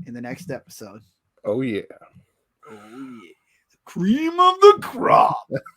Speaker 1: in the next episode.
Speaker 2: Oh, yeah.
Speaker 1: Oh, yeah. The cream of the crop.